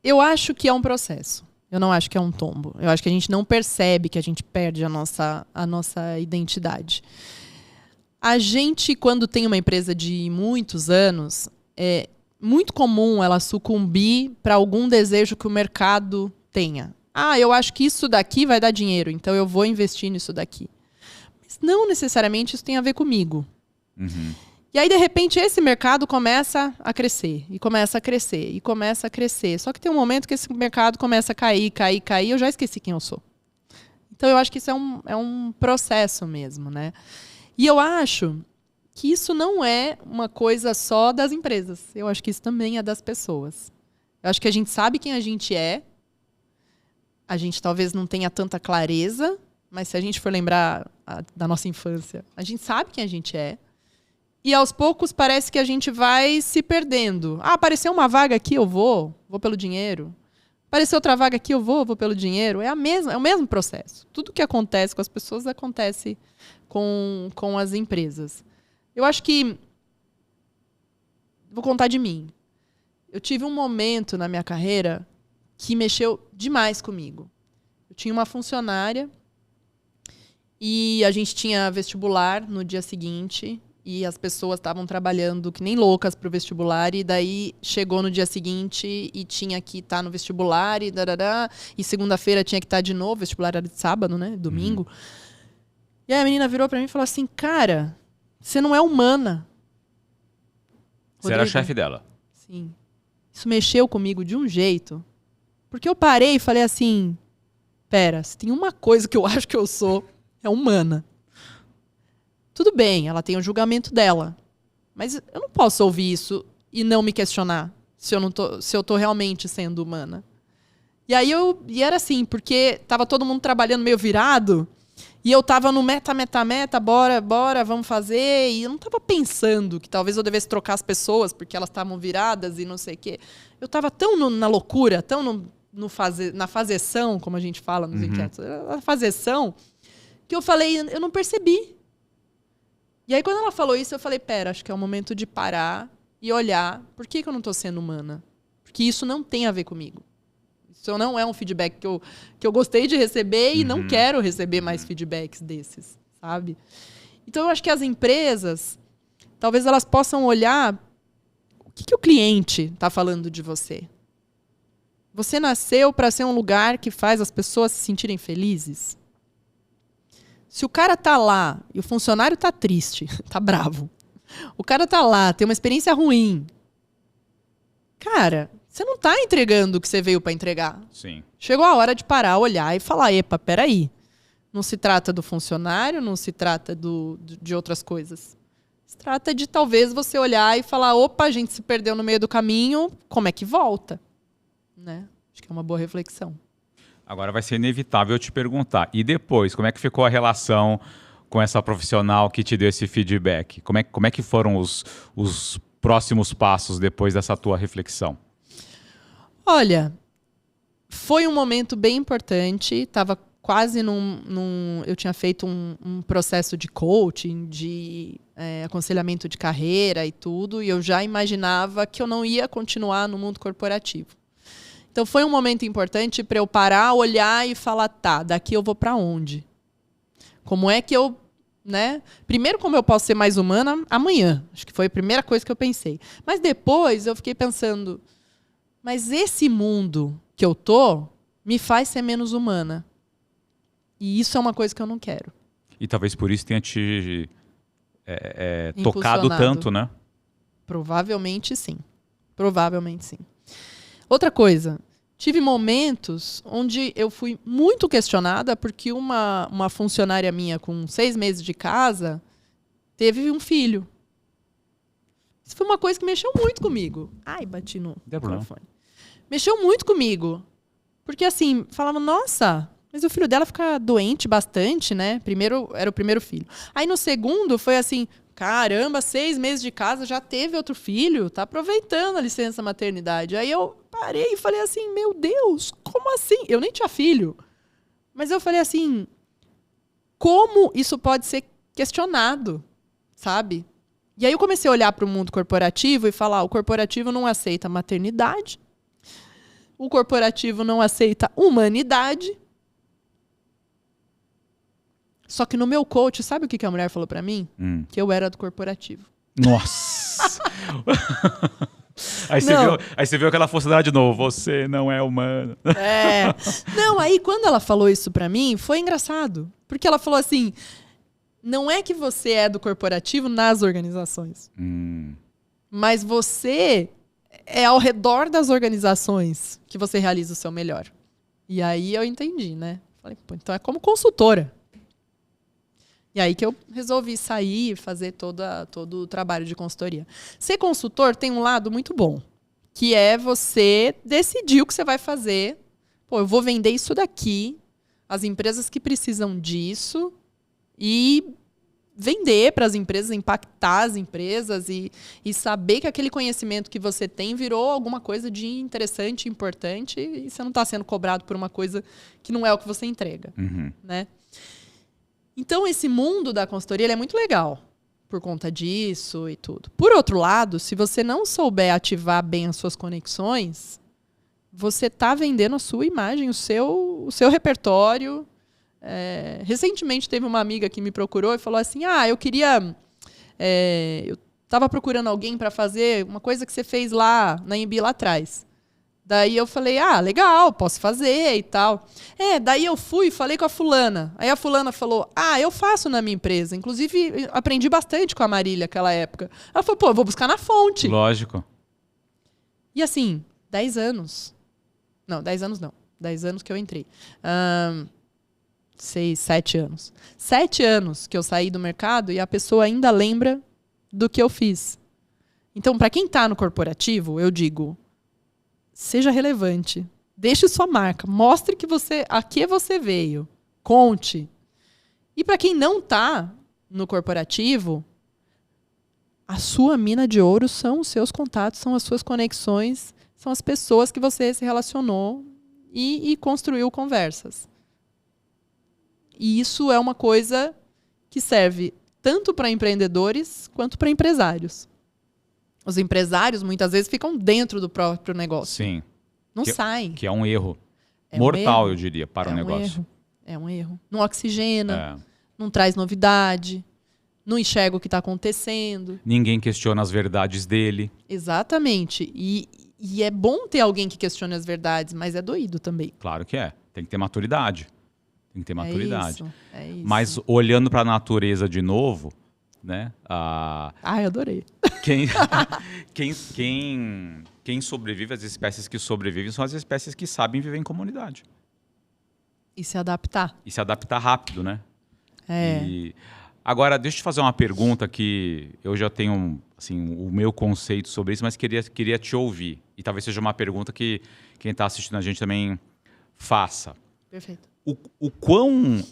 Eu acho que é um processo. Eu não acho que é um tombo. Eu acho que a gente não percebe que a gente perde a nossa identidade. A gente, quando tem uma empresa de muitos anos, é muito comum ela sucumbir para algum desejo que o mercado tenha. Eu acho que isso daqui vai dar dinheiro, então eu vou investir nisso daqui. Mas não necessariamente isso tem a ver comigo. Uhum. E aí, de repente, esse mercado começa a crescer, e começa a crescer, e começa a crescer. Só que tem um momento que esse mercado começa a cair, e eu já esqueci quem eu sou. Então, eu acho que isso é um processo mesmo, né? E eu acho que isso não é uma coisa só das empresas. Eu acho que isso também é das pessoas. Eu acho que a gente sabe quem a gente é. A gente talvez não tenha tanta clareza, mas se a gente for lembrar da nossa infância, a gente sabe quem a gente é. E aos poucos parece que a gente vai se perdendo. Apareceu uma vaga aqui, eu vou pelo dinheiro. Apareceu outra vaga aqui, eu vou pelo dinheiro. É o mesmo processo. Tudo que acontece com as pessoas acontece com as empresas. Eu acho que... Vou contar de mim. Eu tive um momento na minha carreira que mexeu demais comigo. Eu tinha uma funcionária e a gente tinha vestibular no dia seguinte e as pessoas estavam trabalhando que nem loucas para o vestibular e daí chegou no dia seguinte e tinha que estar no vestibular e segunda-feira tinha que estar de novo, vestibular era de sábado, né? Domingo. Uhum. E aí a menina virou para mim e falou assim, cara, você não é humana. Você era a chefe dela? Sim. Isso mexeu comigo de um jeito. Porque eu parei e falei assim, pera, se tem uma coisa que eu acho que eu sou, é humana. Tudo bem, ela tem o julgamento dela. Mas eu não posso ouvir isso e não me questionar se eu tô realmente sendo humana. E aí era assim, porque tava todo mundo trabalhando meio virado e eu tava no meta, bora, vamos fazer. E eu não tava pensando que talvez eu devesse trocar as pessoas porque elas estavam viradas e não sei o quê. Eu tava tão na loucura, tão na fazeção, como a gente fala nos inquietos, na fazeção, que eu falei, eu não percebi. E aí, quando ela falou isso, eu falei, pera, acho que é o momento de parar e olhar. Por que eu não estou sendo humana? Porque isso não tem a ver comigo. Isso não é um feedback que eu gostei de receber e não quero receber mais feedbacks desses, sabe? Então, eu acho que as empresas, talvez elas possam olhar o que o cliente está falando de você. Você nasceu para ser um lugar que faz as pessoas se sentirem felizes? Se o cara tá lá e o funcionário tá triste, tá bravo, o cara tá lá, tem uma experiência ruim, cara, você não tá entregando o que você veio para entregar. Sim. Chegou a hora de parar, olhar e falar, epa, peraí. Não se trata do funcionário, não se trata de outras coisas. Se trata de talvez você olhar e falar, opa, a gente se perdeu no meio do caminho, como é que volta? Né? Acho que é uma boa reflexão. Agora vai ser inevitável eu te perguntar. E depois, como é que ficou a relação com essa profissional que te deu esse feedback? Como é que foram os próximos passos depois dessa tua reflexão? Olha, foi um momento bem importante. Estava quase eu tinha feito um processo de coaching, de aconselhamento de carreira e tudo, e eu já imaginava que eu não ia continuar no mundo corporativo. Então foi um momento importante para eu parar, olhar e falar, tá, daqui eu vou para onde? Como é que eu, né? Primeiro, como eu posso ser mais humana amanhã? Acho que foi a primeira coisa que eu pensei. Mas depois eu fiquei pensando, mas esse mundo que eu tô me faz ser menos humana. E isso é uma coisa que eu não quero. E talvez por isso tenha te tocado tanto, né? Provavelmente sim. Provavelmente sim. Outra coisa, tive momentos onde eu fui muito questionada porque uma funcionária minha com 6 meses de casa teve um filho. Isso foi uma coisa que mexeu muito comigo. Ai, bati no microfone. Mexeu muito comigo. Porque assim, falava, nossa, mas o filho dela fica doente bastante, né? Primeiro, era o primeiro filho. Aí no segundo foi assim, caramba, 6 meses de casa, já teve outro filho, tá aproveitando a licença maternidade. Aí eu parei e falei assim, meu Deus, como assim? Eu nem tinha filho. Mas eu falei assim, como isso pode ser questionado, sabe? E aí eu comecei a olhar para o mundo corporativo e falar, o corporativo não aceita maternidade, o corporativo não aceita humanidade. Só que no meu coach, sabe o que a mulher falou pra mim? Que eu era do corporativo. Nossa! Aí você viu aquela falsidade de novo. Você não é humano. Não, aí quando ela falou isso pra mim, foi engraçado. Porque ela falou assim, não é que você é do corporativo nas organizações. Mas você é ao redor das organizações que você realiza o seu melhor. E aí eu entendi, né? Falei, pô, então é como consultora. E aí que eu resolvi sair e fazer todo o trabalho de consultoria. Ser consultor tem um lado muito bom, que é você decidir o que você vai fazer. Pô, eu vou vender isso daqui, as empresas que precisam disso, e vender para as empresas, impactar as empresas e saber que aquele conhecimento que você tem virou alguma coisa de interessante, importante, e você não está sendo cobrado por uma coisa que não é o que você entrega. Né? Então, esse mundo da consultoria ele é muito legal por conta disso e tudo. Por outro lado, se você não souber ativar bem as suas conexões, você está vendendo a sua imagem, o seu repertório. Recentemente teve uma amiga que me procurou e falou assim, eu queria... eu estava procurando alguém para fazer uma coisa que você fez lá na Embi lá atrás. Daí eu falei, legal, posso fazer e tal. Daí eu fui e falei com a fulana. Aí a fulana falou, eu faço na minha empresa. Inclusive, aprendi bastante com a Marília naquela época. Ela falou, eu vou buscar na fonte. Lógico. E assim, 10 anos. Não, 10 anos não. 10 anos que eu entrei. 6, 7 anos. 7 anos que eu saí do mercado e a pessoa ainda lembra do que eu fiz. Então, para quem está no corporativo, eu digo... Seja relevante. Deixe sua marca. Mostre a que você veio. Conte. E para quem não está no corporativo, a sua mina de ouro são os seus contatos, são as suas conexões, são as pessoas que você se relacionou e construiu conversas. E isso é uma coisa que serve tanto para empreendedores quanto para empresários. Os empresários, muitas vezes, ficam dentro do próprio negócio. Sim. Não saem. Que é um erro. É Mortal, erro. eu diria, para o negócio. É um erro. Não oxigena, não traz novidade, não enxerga o que está acontecendo. Ninguém questiona as verdades dele. Exatamente. E é bom ter alguém que questione as verdades, mas é doído também. Claro que é. Tem que ter maturidade. É isso. Mas olhando para a natureza de novo, né? Eu adorei. Quem sobrevive, as espécies que sobrevivem são as espécies que sabem viver em comunidade. E se adaptar. E se adaptar rápido, né? É. Agora, deixa eu te fazer uma pergunta que eu já tenho assim, o meu conceito sobre isso, mas queria te ouvir. E talvez seja uma pergunta que quem está assistindo a gente também faça. Perfeito. O quão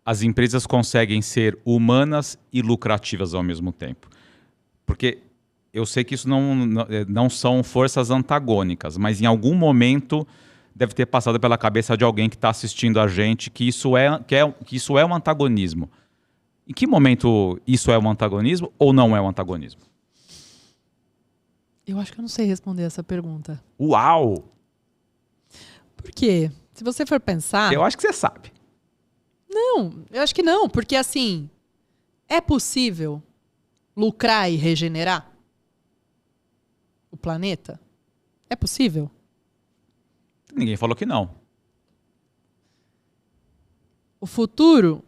as empresas conseguem ser humanas e lucrativas ao mesmo tempo? Porque eu sei que isso não são forças antagônicas, mas em algum momento deve ter passado pela cabeça de alguém que está assistindo a gente que isso é um antagonismo. Em que momento isso é um antagonismo ou não é um antagonismo? Eu acho que eu não sei responder essa pergunta. Uau! Por quê? Se você for pensar... Eu acho que você sabe. Não, eu acho que não. Porque, assim, é possível lucrar e regenerar o planeta? É possível? Ninguém falou que não. O futuro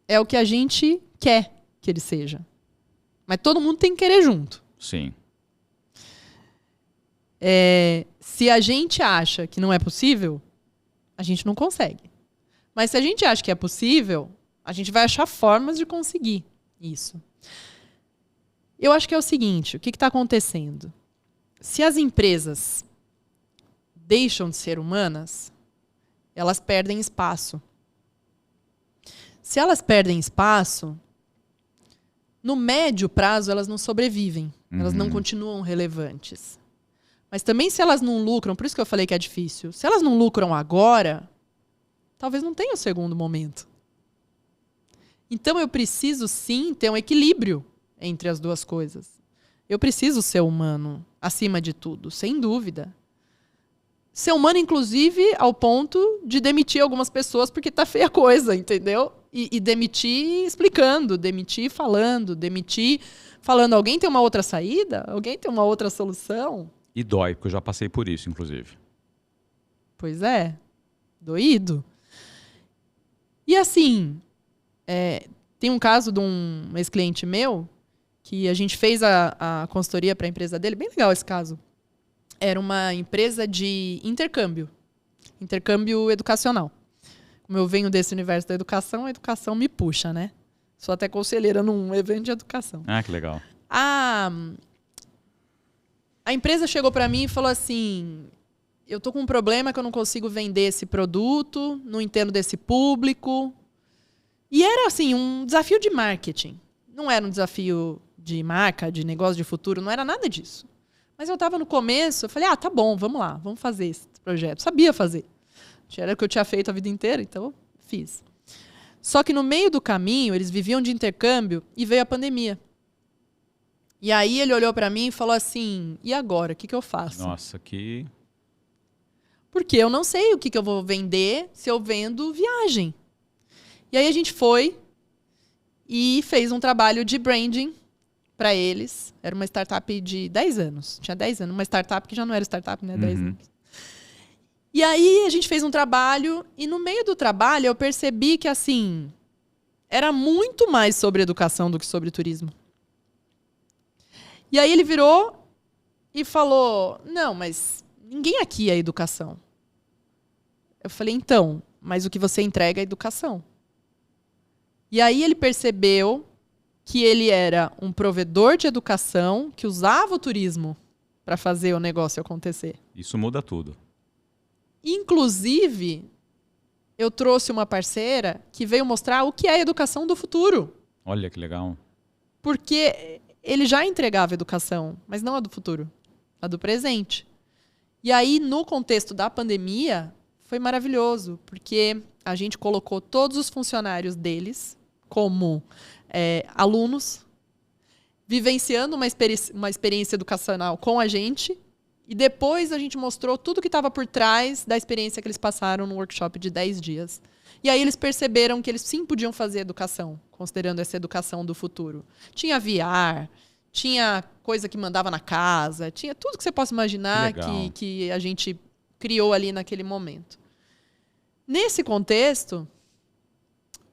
é o que a gente quer que ele seja. Mas todo mundo tem que querer junto. Sim. Se a gente acha que não é possível, a gente não consegue. Mas se a gente acha que é possível, a gente vai achar formas de conseguir isso. Eu acho que é o seguinte, o que está acontecendo? Se as empresas deixam de ser humanas, elas perdem espaço. Se elas perdem espaço, no médio prazo elas não sobrevivem. Elas não continuam relevantes. Mas também se elas não lucram, por isso que eu falei que é difícil, se elas não lucram agora, talvez não tenha o segundo momento. Então eu preciso sim ter um equilíbrio entre as duas coisas. Eu preciso ser humano, acima de tudo, sem dúvida. Ser humano, inclusive, ao ponto de demitir algumas pessoas porque tá feia a coisa, entendeu? E demitir explicando, demitir falando, alguém tem uma outra saída? Alguém tem uma outra solução? E dói, porque eu já passei por isso, inclusive. Pois é, doído. E assim, tem um caso de um ex-cliente meu, que a gente fez a consultoria para a empresa dele, bem legal esse caso. Era uma empresa de intercâmbio educacional. Como eu venho desse universo da educação, a educação me puxa, né? Sou até conselheira num evento de educação. Ah, que legal. A empresa chegou para mim e falou assim, eu tô com um problema que eu não consigo vender esse produto, não entendo desse público. E era assim, um desafio de marketing. Não era um desafio de marca, de negócio de futuro, não era nada disso. Mas eu estava no começo, eu falei, tá bom, vamos lá, vamos fazer esse projeto. Sabia fazer. Era o que eu tinha feito a vida inteira, então eu fiz. Só que no meio do caminho, eles viviam de intercâmbio e veio a pandemia. E aí ele olhou para mim e falou assim, e agora, o que eu faço? Nossa, que... Porque eu não sei o que eu vou vender se eu vendo viagem. E aí a gente foi e fez um trabalho de branding para eles. Era uma startup de 10 anos. Tinha 10 anos. Uma startup que já não era startup, né? 10 anos. E aí a gente fez um trabalho e no meio do trabalho eu percebi que, assim, era muito mais sobre educação do que sobre turismo. E aí ele virou e falou, não, mas ninguém aqui é educação. Eu falei, então, mas o que você entrega é educação. E aí ele percebeu que ele era um provedor de educação que usava o turismo para fazer o negócio acontecer. Isso muda tudo. Inclusive, eu trouxe uma parceira que veio mostrar o que é a educação do futuro. Olha que legal. Porque ele já entregava educação, mas não a do futuro, a do presente. E aí, no contexto da pandemia, foi maravilhoso, porque a gente colocou todos os funcionários deles como alunos, vivenciando uma experiência educacional com a gente. E depois a gente mostrou tudo que estava por trás da experiência que eles passaram no workshop de 10 dias. E aí eles perceberam que eles sim podiam fazer educação, considerando essa educação do futuro. Tinha VR, tinha coisa que mandava na casa, tinha tudo que você possa imaginar que a gente criou ali naquele momento. Nesse contexto,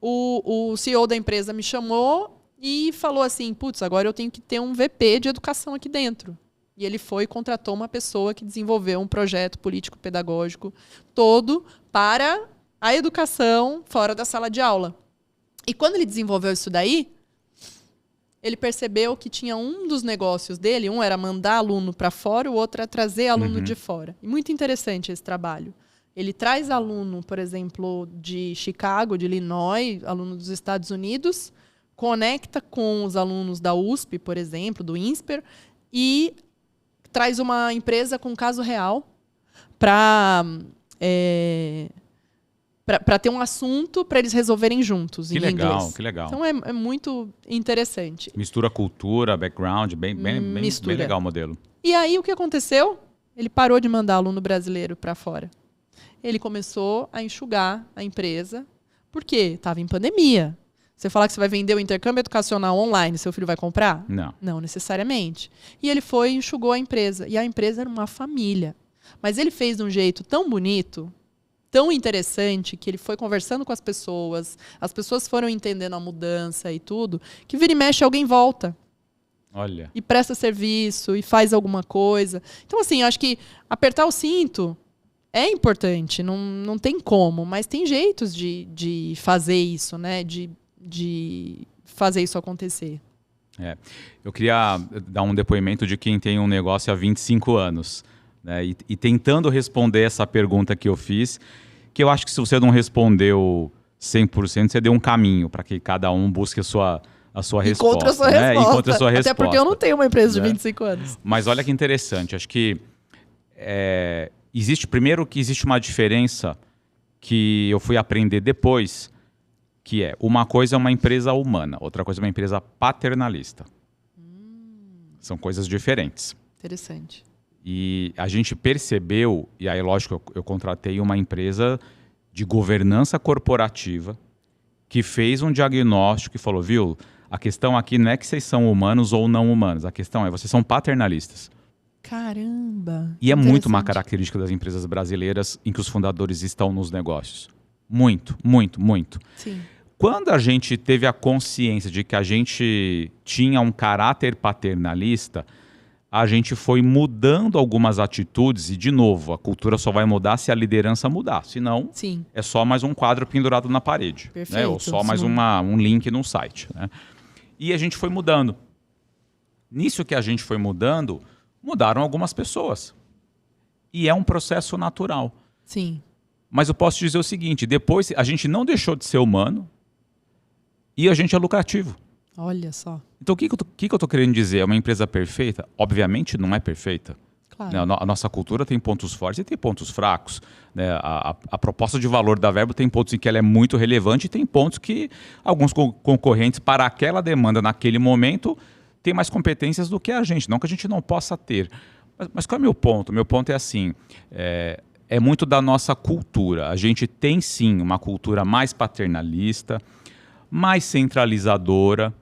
o CEO da empresa me chamou e falou assim, putz, agora eu tenho que ter um VP de educação aqui dentro. E ele foi e contratou uma pessoa que desenvolveu um projeto político-pedagógico todo para a educação fora da sala de aula. E quando ele desenvolveu isso daí, ele percebeu que tinha um dos negócios dele, um era mandar aluno para fora, o outro era trazer aluno de fora. E muito interessante esse trabalho. Ele traz aluno, por exemplo, de Chicago, de Illinois, aluno dos Estados Unidos, conecta com os alunos da USP, por exemplo, do INSPER, e traz uma empresa com caso real para ter um assunto para eles resolverem juntos em inglês. Que legal. Então é muito interessante. Mistura cultura, background, bem legal o modelo. E aí o que aconteceu? Ele parou de mandar aluno brasileiro para fora. Ele começou a enxugar a empresa, porque estava em pandemia. Você falar que você vai vender o intercâmbio educacional online, seu filho vai comprar? Não. Não necessariamente. E ele foi e enxugou a empresa. E a empresa era uma família. Mas ele fez de um jeito tão bonito, tão interessante, que ele foi conversando com as pessoas foram entendendo a mudança e tudo, que vira e mexe alguém volta. Olha. E presta serviço, e faz alguma coisa. Então, assim, eu acho que apertar o cinto é importante, não tem como, mas tem jeitos de fazer isso, né? De fazer isso acontecer. Eu queria dar um depoimento de quem tem um negócio há 25 anos. Né? E tentando responder essa pergunta que eu fiz, que eu acho que se você não respondeu 100%, você deu um caminho para que cada um busque a sua resposta. Encontre a sua resposta. Encontre a sua resposta. Até porque eu não tenho uma empresa de 25 anos. Mas olha que interessante, acho que existe uma diferença que eu fui aprender depois, que uma coisa é uma empresa humana, outra coisa é uma empresa paternalista. São coisas diferentes. Interessante. E a gente percebeu, e aí lógico, eu contratei uma empresa de governança corporativa que fez um diagnóstico e falou, viu, a questão aqui não é que vocês são humanos ou não humanos, a questão é vocês são paternalistas. Caramba! E é muito uma característica das empresas brasileiras em que os fundadores estão nos negócios. Muito, muito, muito. Sim. Quando a gente teve a consciência de que a gente tinha um caráter paternalista, a gente foi mudando algumas atitudes e, de novo, a cultura só vai mudar se a liderança mudar. Senão, sim, é só mais um quadro pendurado na parede. Perfeito, né? Ou só mais um link no site. Né? E a gente foi mudando. Nisso que a gente foi mudando, mudaram algumas pessoas. E é um processo natural. Sim. Mas eu posso dizer o seguinte, depois a gente não deixou de ser humano e a gente é lucrativo. Olha só. Então o que eu estou querendo dizer? É uma empresa perfeita? Obviamente não é perfeita. Claro. Né? A nossa cultura tem pontos fortes e tem pontos fracos. Né? A proposta de valor da Verbo tem pontos em que ela é muito relevante e tem pontos que alguns concorrentes para aquela demanda naquele momento têm mais competências do que a gente. Não que a gente não possa ter. Mas qual é o meu ponto? Meu ponto é assim, é muito da nossa cultura. A gente tem sim uma cultura mais paternalista, mais centralizadora,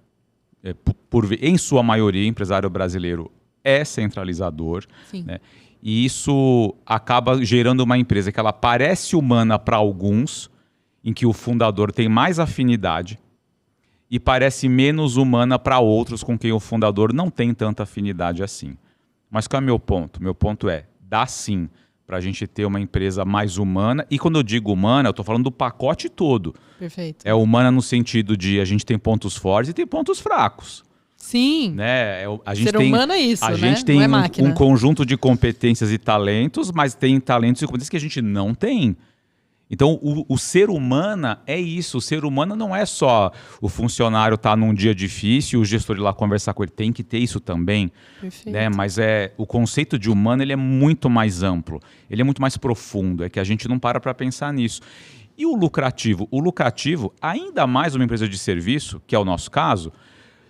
em sua maioria, empresário brasileiro é centralizador, né? E isso acaba gerando uma empresa que ela parece humana para alguns, em que o fundador tem mais afinidade, e parece menos humana para outros com quem o fundador não tem tanta afinidade assim. Mas qual é o meu ponto? Meu ponto dá sim para a gente ter uma empresa mais humana. E quando eu digo humana, eu estou falando do pacote todo. Perfeito. É humana no sentido de a gente tem pontos fortes e tem pontos fracos. Sim. Né? A gente Ser humano é isso, a né? gente tem não é máquina. um conjunto de competências e talentos, mas tem talentos e competências que a gente não tem. Então, o ser humano é isso. O ser humano não é só o funcionário estar num dia difícil, o gestor ir lá conversar com ele. Tem que ter isso também. Perfeito. Né? Mas o conceito de humano ele é muito mais amplo. Ele é muito mais profundo. É que a gente não para pensar nisso. E o lucrativo? O lucrativo, ainda mais uma empresa de serviço, que é o nosso caso,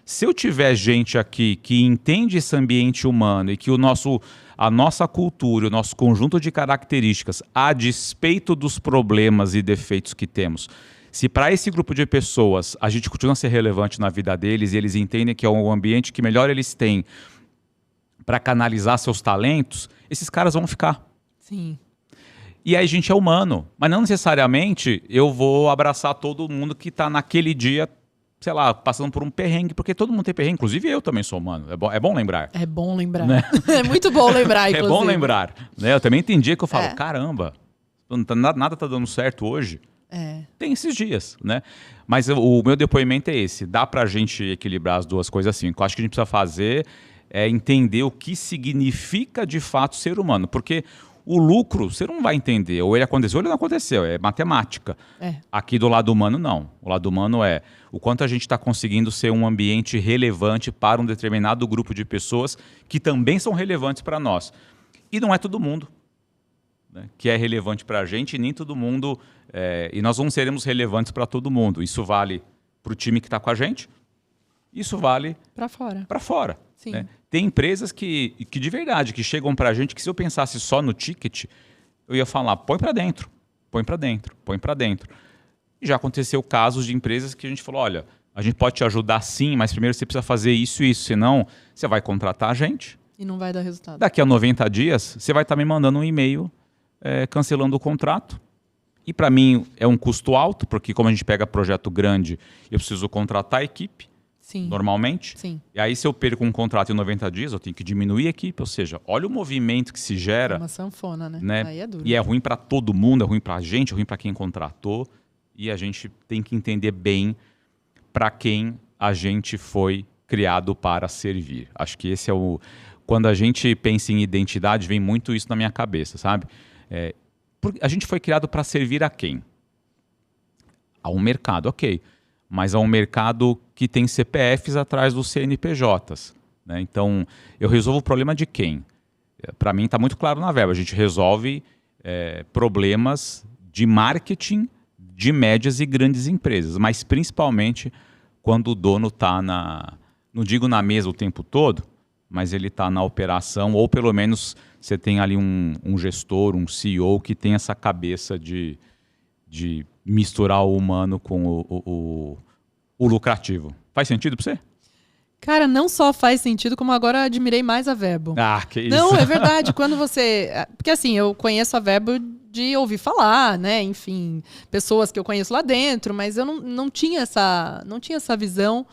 Se eu tiver gente aqui que entende esse ambiente humano e que a nossa cultura, o nosso conjunto de características, a despeito dos problemas e defeitos que temos, se para esse grupo de pessoas a gente continua a ser relevante na vida deles e eles entendem que é um ambiente que melhor eles têm para canalizar seus talentos, esses caras vão ficar. Sim. E aí a gente é humano, mas não necessariamente eu vou abraçar todo mundo que está naquele dia, sei lá, passando por um perrengue, porque todo mundo tem perrengue, inclusive eu também sou humano, é bom lembrar. É bom lembrar. Né? É muito bom lembrar, inclusive. É bom lembrar. Né? Eu também tem dia que eu falo, caramba, nada tá dando certo hoje. Tem esses dias, né? Mas o meu depoimento é esse, dá pra gente equilibrar as duas coisas assim. O que eu acho que a gente precisa fazer é entender o que significa de fato ser humano, porque o lucro, você não vai entender. Ou ele aconteceu ou ele não aconteceu. É matemática. Aqui do lado humano, não. O lado humano é o quanto a gente está conseguindo ser um ambiente relevante para um determinado grupo de pessoas que também são relevantes para nós. E não é todo mundo, né, que é relevante para a gente, e nem todo mundo... e nós não seremos relevantes para todo mundo. Isso vale para o time que está com a gente. Isso vale... Para fora. Sim. Né? Tem empresas que de verdade, que chegam para a gente, que se eu pensasse só no ticket, eu ia falar, põe para dentro, põe para dentro, põe para dentro. E já aconteceu casos de empresas que a gente falou, olha, a gente pode te ajudar sim, mas primeiro você precisa fazer isso e isso, senão você vai contratar a gente. E não vai dar resultado. Daqui a 90 dias, você vai estar me mandando um e-mail cancelando o contrato. E para mim é um custo alto, porque como a gente pega projeto grande, eu preciso contratar a equipe. Sim. Normalmente. Sim. E aí, se eu perco um contrato em 90 dias, eu tenho que diminuir a equipe. Ou seja, olha o movimento que se gera. É uma sanfona, né? Aí é duro. E é ruim para todo mundo, é ruim para a gente, é ruim para quem contratou. E a gente tem que entender bem para quem a gente foi criado para servir. Acho que esse é o... Quando a gente pensa em identidade, vem muito isso na minha cabeça, sabe? A gente foi criado para servir a quem? A um mercado, ok. Mas a um mercado que tem CPFs atrás dos CNPJs. Né? Então, eu resolvo o problema de quem? Para mim, está muito claro na verba. A gente resolve problemas de marketing de médias e grandes empresas, mas principalmente quando o dono está não digo na mesa o tempo todo, mas ele está na operação, ou pelo menos você tem ali um gestor, um CEO que tem essa cabeça de misturar o humano com o lucrativo. Faz sentido para você? Cara, não só faz sentido, como agora admirei mais a Verbo. Que isso. Não, é verdade. Quando você... Porque assim, eu conheço a Verbo de ouvir falar, né? Enfim, pessoas que eu conheço lá dentro, mas eu não tinha essa visão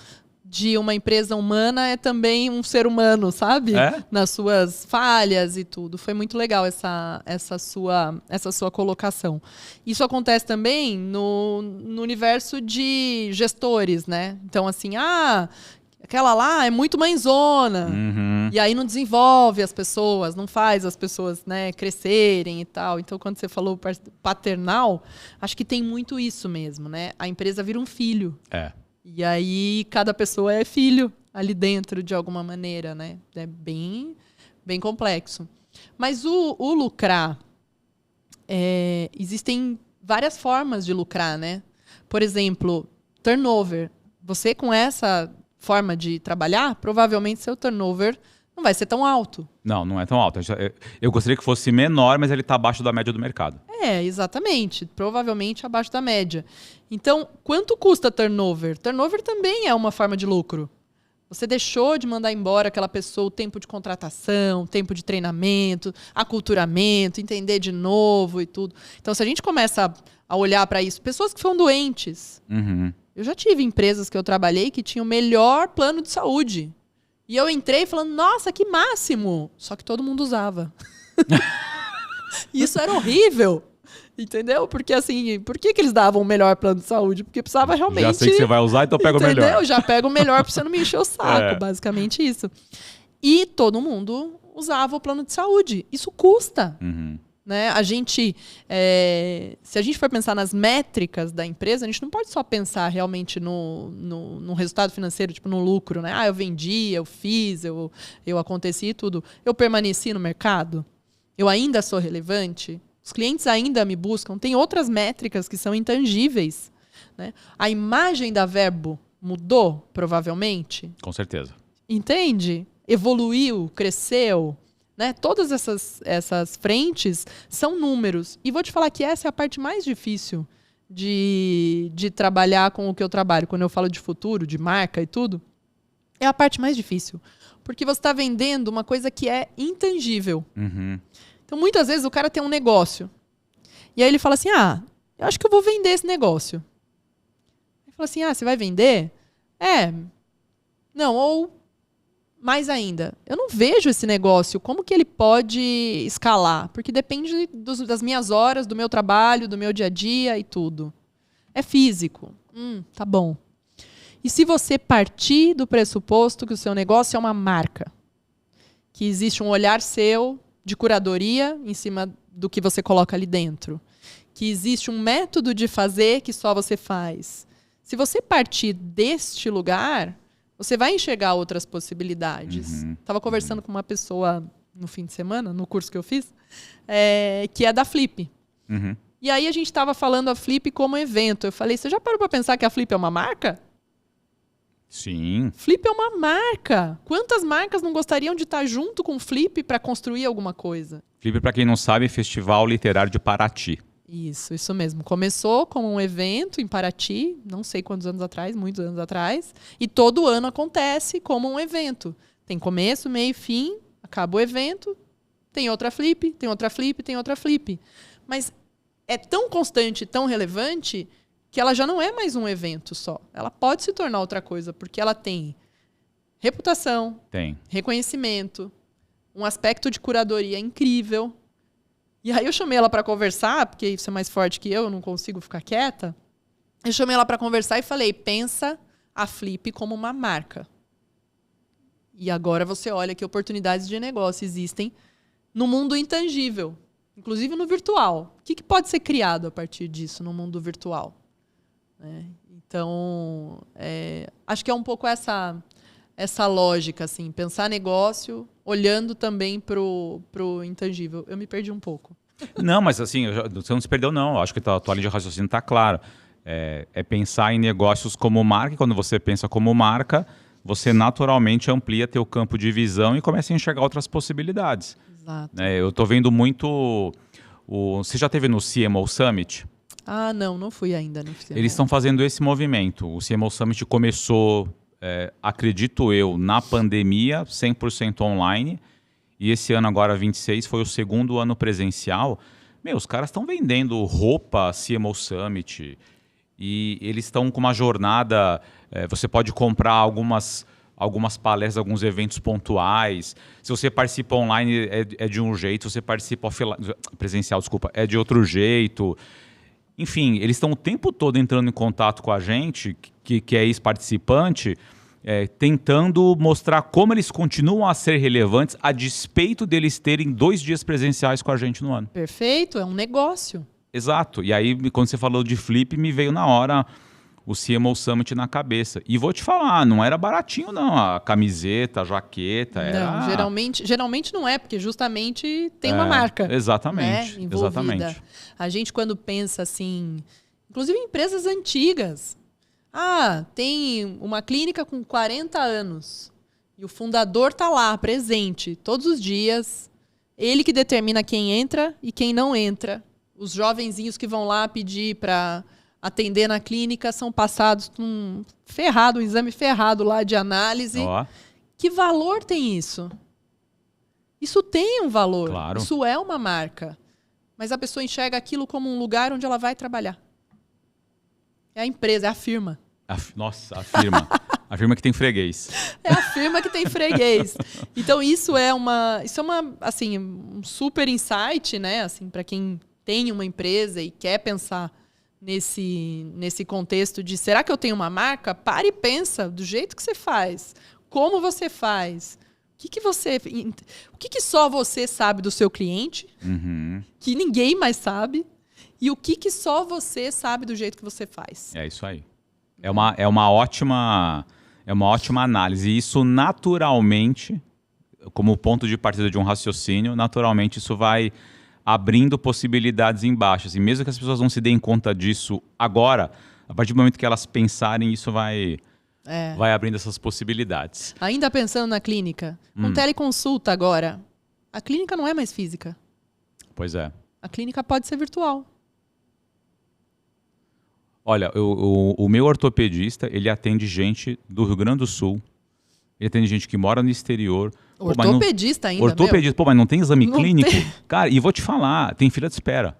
de uma empresa humana é também um ser humano, sabe? Nas suas falhas e tudo. Foi muito legal essa sua colocação. Isso acontece também no universo de gestores, né? Então, assim, aquela lá é muito mãezona. Uhum. E aí não desenvolve as pessoas, não faz as pessoas, né, crescerem e tal. Então, quando você falou paternal, acho que tem muito isso mesmo, né? A empresa vira um filho. E aí, cada pessoa é filho ali dentro, de alguma maneira, né? É bem, bem complexo. Mas o lucrar, existem várias formas de lucrar, né? Por exemplo, turnover. Você, com essa forma de trabalhar, provavelmente seu turnover não vai ser tão alto. Não é tão alto. Eu gostaria que fosse menor, mas ele está abaixo da média do mercado. Exatamente. Provavelmente abaixo da média. Então, quanto custa turnover? Turnover também é uma forma de lucro. Você deixou de mandar embora aquela pessoa, o tempo de contratação, o tempo de treinamento, aculturamento, entender de novo e tudo. Então, se a gente começa a olhar para isso, pessoas que foram doentes. Uhum. Eu já tive empresas que eu trabalhei que tinham o melhor plano de saúde. E eu entrei falando, nossa, que máximo! Só que todo mundo usava. Isso era horrível. Entendeu? Porque assim, por que eles davam o melhor plano de saúde? Porque precisava realmente... Já sei que você vai usar, então pega o melhor. Entendeu? Já pega o melhor pra você não me encher o saco. Basicamente isso. E todo mundo usava o plano de saúde. Isso custa. Uhum. Né? A gente, se a gente for pensar nas métricas da empresa, a gente não pode só pensar realmente no resultado financeiro, tipo no lucro, né? Eu vendi, eu fiz, eu aconteci e tudo. Eu permaneci no mercado? Eu ainda sou relevante? Os clientes ainda me buscam? Tem outras métricas que são intangíveis, né? A imagem da Verbo Mudou, provavelmente. Com certeza. Entende? Evoluiu, cresceu. Né? Todas essas frentes são números. E vou te falar que essa é a parte mais difícil de trabalhar com o que eu trabalho. Quando eu falo de futuro, de marca e tudo, é a parte mais difícil. Porque você está vendendo uma coisa que é intangível. Uhum. Então, muitas vezes, o cara tem um negócio. E aí ele fala assim, eu acho que eu vou vender esse negócio. Ele fala assim, você vai vender? Não, ou... Mais ainda, eu não vejo esse negócio, como que ele pode escalar? Porque depende das minhas horas, do meu trabalho, do meu dia a dia e tudo. É físico. Tá bom. E se você partir do pressuposto que o seu negócio é uma marca, que existe um olhar seu de curadoria em cima do que você coloca ali dentro, que existe um método de fazer que só você faz. Se você partir deste lugar... Você vai enxergar outras possibilidades. Estava conversando com uma pessoa no fim de semana, no curso que eu fiz, que é da Flip. Uhum. E aí a gente estava falando a Flip como evento. Eu falei, você já parou para pensar que a Flip é uma marca? Sim. Flip é uma marca. Quantas marcas não gostariam de estar junto com o Flip para construir alguma coisa? Flip, para quem não sabe, é Festival Literário de Paraty. Isso mesmo. Começou como um evento em Paraty, não sei quantos anos atrás, muitos anos atrás, e todo ano acontece como um evento. Tem começo, meio e fim, acaba o evento, tem outra Flip, tem outra Flip, tem outra Flip. Mas é tão constante, tão relevante, que ela já não é mais um evento só. Ela pode se tornar outra coisa, porque ela tem reputação, tem reconhecimento, um aspecto de curadoria incrível. E aí eu chamei ela para conversar, porque isso é mais forte que eu não consigo ficar quieta. Eu chamei ela para conversar e falei, pensa a Flip como uma marca. E agora você olha que oportunidades de negócio existem no mundo intangível, inclusive no virtual. O que pode ser criado a partir disso no mundo virtual? Então, acho que é um pouco essa lógica, assim, pensar negócio olhando também pro intangível. Eu me perdi um pouco. Não, mas assim, você não se perdeu não. Eu acho que a tua linha de raciocínio está clara. É pensar em negócios como marca, e quando você pensa como marca, você naturalmente amplia teu campo de visão e começa a enxergar outras possibilidades. Exato. Eu estou vendo muito... Você já esteve no CMO Summit? Não fui ainda no CMO. Eles estão fazendo esse movimento. O CMO Summit começou... acredito eu, na pandemia, 100% online. E esse ano, agora 26, foi o segundo ano presencial. Os caras estão vendendo roupa CMO Summit. E eles estão com uma jornada... você pode comprar algumas palestras, alguns eventos pontuais. Se você participa online, é de um jeito. Se você participa presencial, é de outro jeito. Enfim, eles estão o tempo todo entrando em contato com a gente, que é ex-participante, tentando mostrar como eles continuam a ser relevantes a despeito deles terem 2 dias presenciais com a gente no ano. Perfeito, é um negócio. Exato. E aí, quando você falou de Flip, me veio na hora o CMO Summit na cabeça. E vou te falar, não era baratinho não, a camiseta, a jaqueta. Não, geralmente não é, porque justamente tem uma marca. Exatamente, né, envolvida. Exatamente. A gente quando pensa assim, inclusive em empresas antigas, tem uma clínica com 40 anos e o fundador está lá, presente, todos os dias, ele que determina quem entra e quem não entra. Os jovenzinhos que vão lá pedir para atender na clínica são passados com um exame ferrado lá de análise. Que valor tem isso? Isso tem um valor. Claro. Isso é uma marca. Mas a pessoa enxerga aquilo como um lugar onde ela vai trabalhar. É a empresa, é a firma. Nossa, a firma. A firma que tem freguês. É a firma que tem freguês. Então isso é assim, um super insight, né? Assim, para quem tem uma empresa e quer pensar nesse contexto de será que eu tenho uma marca? Pare e pensa do jeito que você faz, como você faz, o que só você sabe do seu cliente, que ninguém mais sabe, e o que só você sabe do jeito que você faz. É isso aí. É uma ótima análise. E isso naturalmente, como ponto de partida de um raciocínio, naturalmente isso vai abrindo possibilidades embaixo. E mesmo que as pessoas não se deem conta disso agora, a partir do momento que elas pensarem, isso vai vai abrindo essas possibilidades. Ainda pensando na clínica, com teleconsulta agora, a clínica não é mais física. Pois é. A clínica pode ser virtual. Olha, o meu ortopedista, ele atende gente do Rio Grande do Sul, ele atende gente que mora no exterior. Ortopedista ainda, ortopedista, pô, mas não tem exame não clínico? tem. Cara, e vou te falar, tem fila de espera.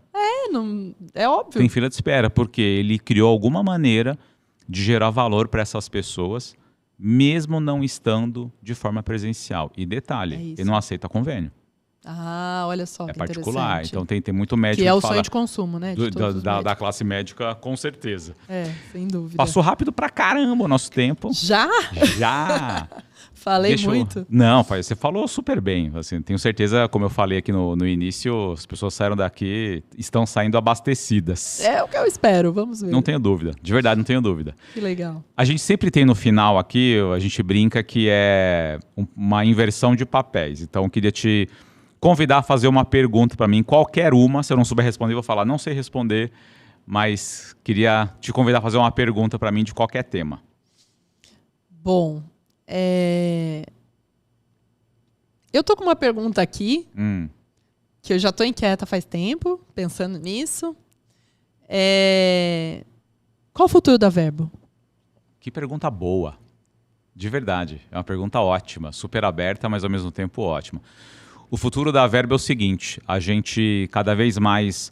É óbvio. Tem fila de espera, porque ele criou alguma maneira de gerar valor para essas pessoas, mesmo não estando de forma presencial. E detalhe, ele não aceita convênio. Ah, olha só, é que particular, então tem muito médico que é o fala sonho de consumo, né? De da classe médica, com certeza. Sem dúvida. Passou rápido pra caramba o nosso tempo. Já? Já! Falei muito? Não, você falou super bem. Assim, tenho certeza, como eu falei aqui no início, as pessoas saíram daqui, estão saindo abastecidas. É o que eu espero, vamos ver. Não tenho dúvida, de verdade não tenho dúvida. Que legal. A gente sempre tem no final aqui, a gente brinca que é uma inversão de papéis. Então eu queria te convidar a fazer uma pergunta para mim, qualquer uma. Se eu não souber responder, eu vou falar, não sei responder, mas queria te convidar a fazer uma pergunta para mim de qualquer tema. Bom, eu tô com uma pergunta aqui, que eu já tô inquieta faz tempo, pensando nisso. Qual o futuro da Verbo? Que pergunta boa. De verdade, é uma pergunta ótima, super aberta, mas ao mesmo tempo ótima. O futuro da Verbo é o seguinte, a gente cada vez mais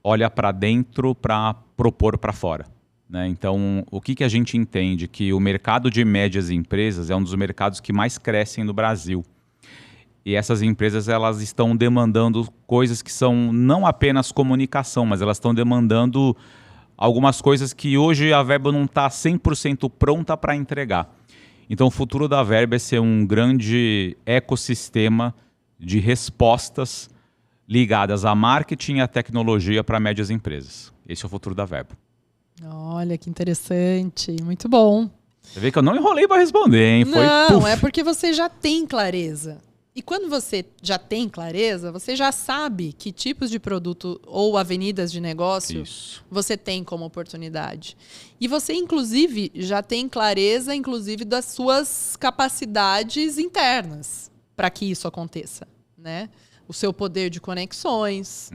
olha para dentro para propor para fora. Né? Então, o que a gente entende? Que o mercado de médias empresas é um dos mercados que mais crescem no Brasil. E essas empresas elas estão demandando coisas que são não apenas comunicação, mas elas estão demandando algumas coisas que hoje a Verbo não está 100% pronta para entregar. Então, o futuro da Verbo é ser um grande ecossistema de respostas ligadas a marketing e a tecnologia para médias empresas. Esse é o futuro da Verbo. Olha, que interessante. Muito bom. Você vê que eu não enrolei para responder, hein? Não, é porque você já tem clareza. E quando você já tem clareza, você já sabe que tipos de produto ou avenidas de negócio você tem como oportunidade. E você, inclusive, já tem clareza, inclusive, das suas capacidades internas para que isso aconteça, né? O seu poder de conexões,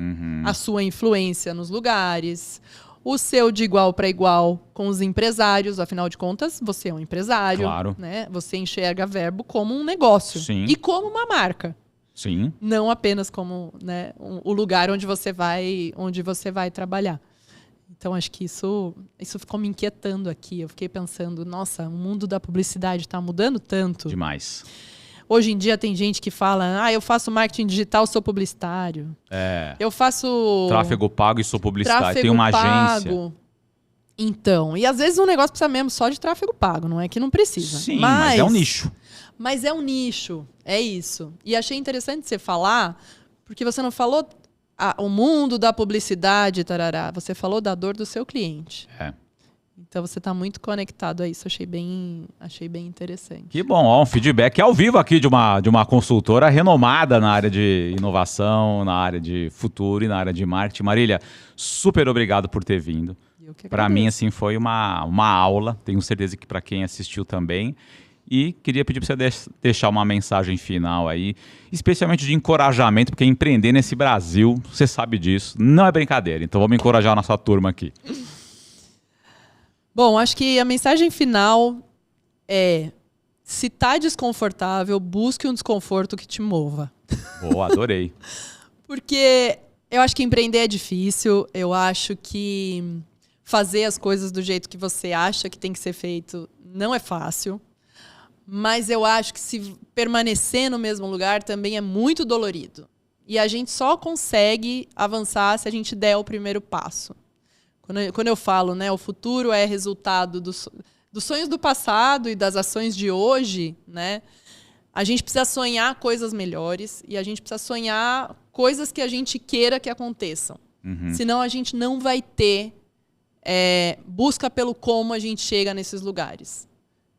a sua influência nos lugares, o seu de igual para igual com os empresários, afinal de contas, você é um empresário, claro. Né? Você enxerga a Verbo como um negócio e como uma marca. Sim. Não apenas como, né, o lugar onde você vai trabalhar. Então, acho que isso ficou me inquietando aqui. Eu fiquei pensando, nossa, o mundo da publicidade está mudando tanto. Demais. Hoje em dia tem gente que fala, eu faço marketing digital, sou publicitário. Eu faço tráfego pago e sou publicitário. Tem uma agência. Então, e às vezes um negócio precisa mesmo só de tráfego pago, não é que não precisa. Sim, mas é um nicho. Mas é um nicho, é isso. E achei interessante você falar, porque você não falou o mundo da publicidade, tarará. Você falou da dor do seu cliente. Então você está muito conectado a isso, achei bem interessante. Que bom, um feedback ao vivo aqui de uma consultora renomada na área de inovação, na área de futuro e na área de marketing. Marília, super obrigado por ter vindo. Para mim, assim, foi uma aula, tenho certeza que para quem assistiu também. E queria pedir para você deixar uma mensagem final aí, especialmente de encorajamento, porque empreender nesse Brasil, você sabe disso, não é brincadeira. Então vamos encorajar a nossa turma aqui. Bom, acho que a mensagem final é: se tá desconfortável, busque um desconforto que te mova. Boa, adorei. Porque eu acho que empreender é difícil, eu acho que fazer as coisas do jeito que você acha que tem que ser feito não é fácil, mas eu acho que se permanecer no mesmo lugar também é muito dolorido. E a gente só consegue avançar se a gente der o primeiro passo. Quando eu falo, né, o futuro é resultado dos sonhos do passado e das ações de hoje, né, a gente precisa sonhar coisas melhores e a gente precisa sonhar coisas que a gente queira que aconteçam. Senão a gente não vai ter busca pelo como a gente chega nesses lugares.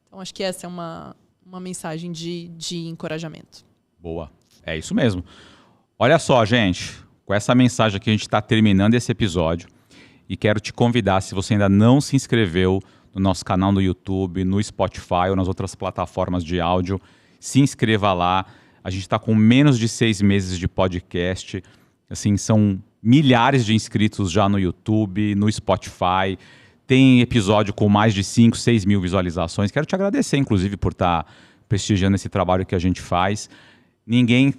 Então, acho que essa é uma mensagem de encorajamento. Boa. É isso mesmo. Olha só, gente. Com essa mensagem aqui, a gente está terminando esse episódio. E quero te convidar, se você ainda não se inscreveu no nosso canal no YouTube, no Spotify ou nas outras plataformas de áudio. Se inscreva lá. A gente está com menos de 6 meses de podcast. Assim, são milhares de inscritos já no YouTube, no Spotify. Tem episódio com mais de 5, 6 mil visualizações. Quero te agradecer, inclusive, por estar prestigiando esse trabalho que a gente faz. Ninguém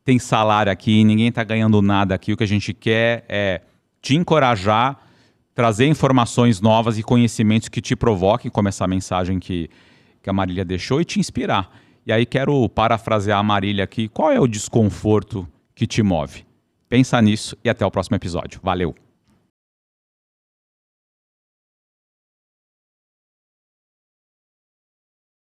tem salário aqui, ninguém está ganhando nada aqui. O que a gente quer é te encorajar, trazer informações novas e conhecimentos que te provoquem, como essa mensagem que a Marília deixou, e te inspirar. E aí quero parafrasear a Marília aqui. Qual é o desconforto que te move? Pensa nisso e até o próximo episódio. Valeu!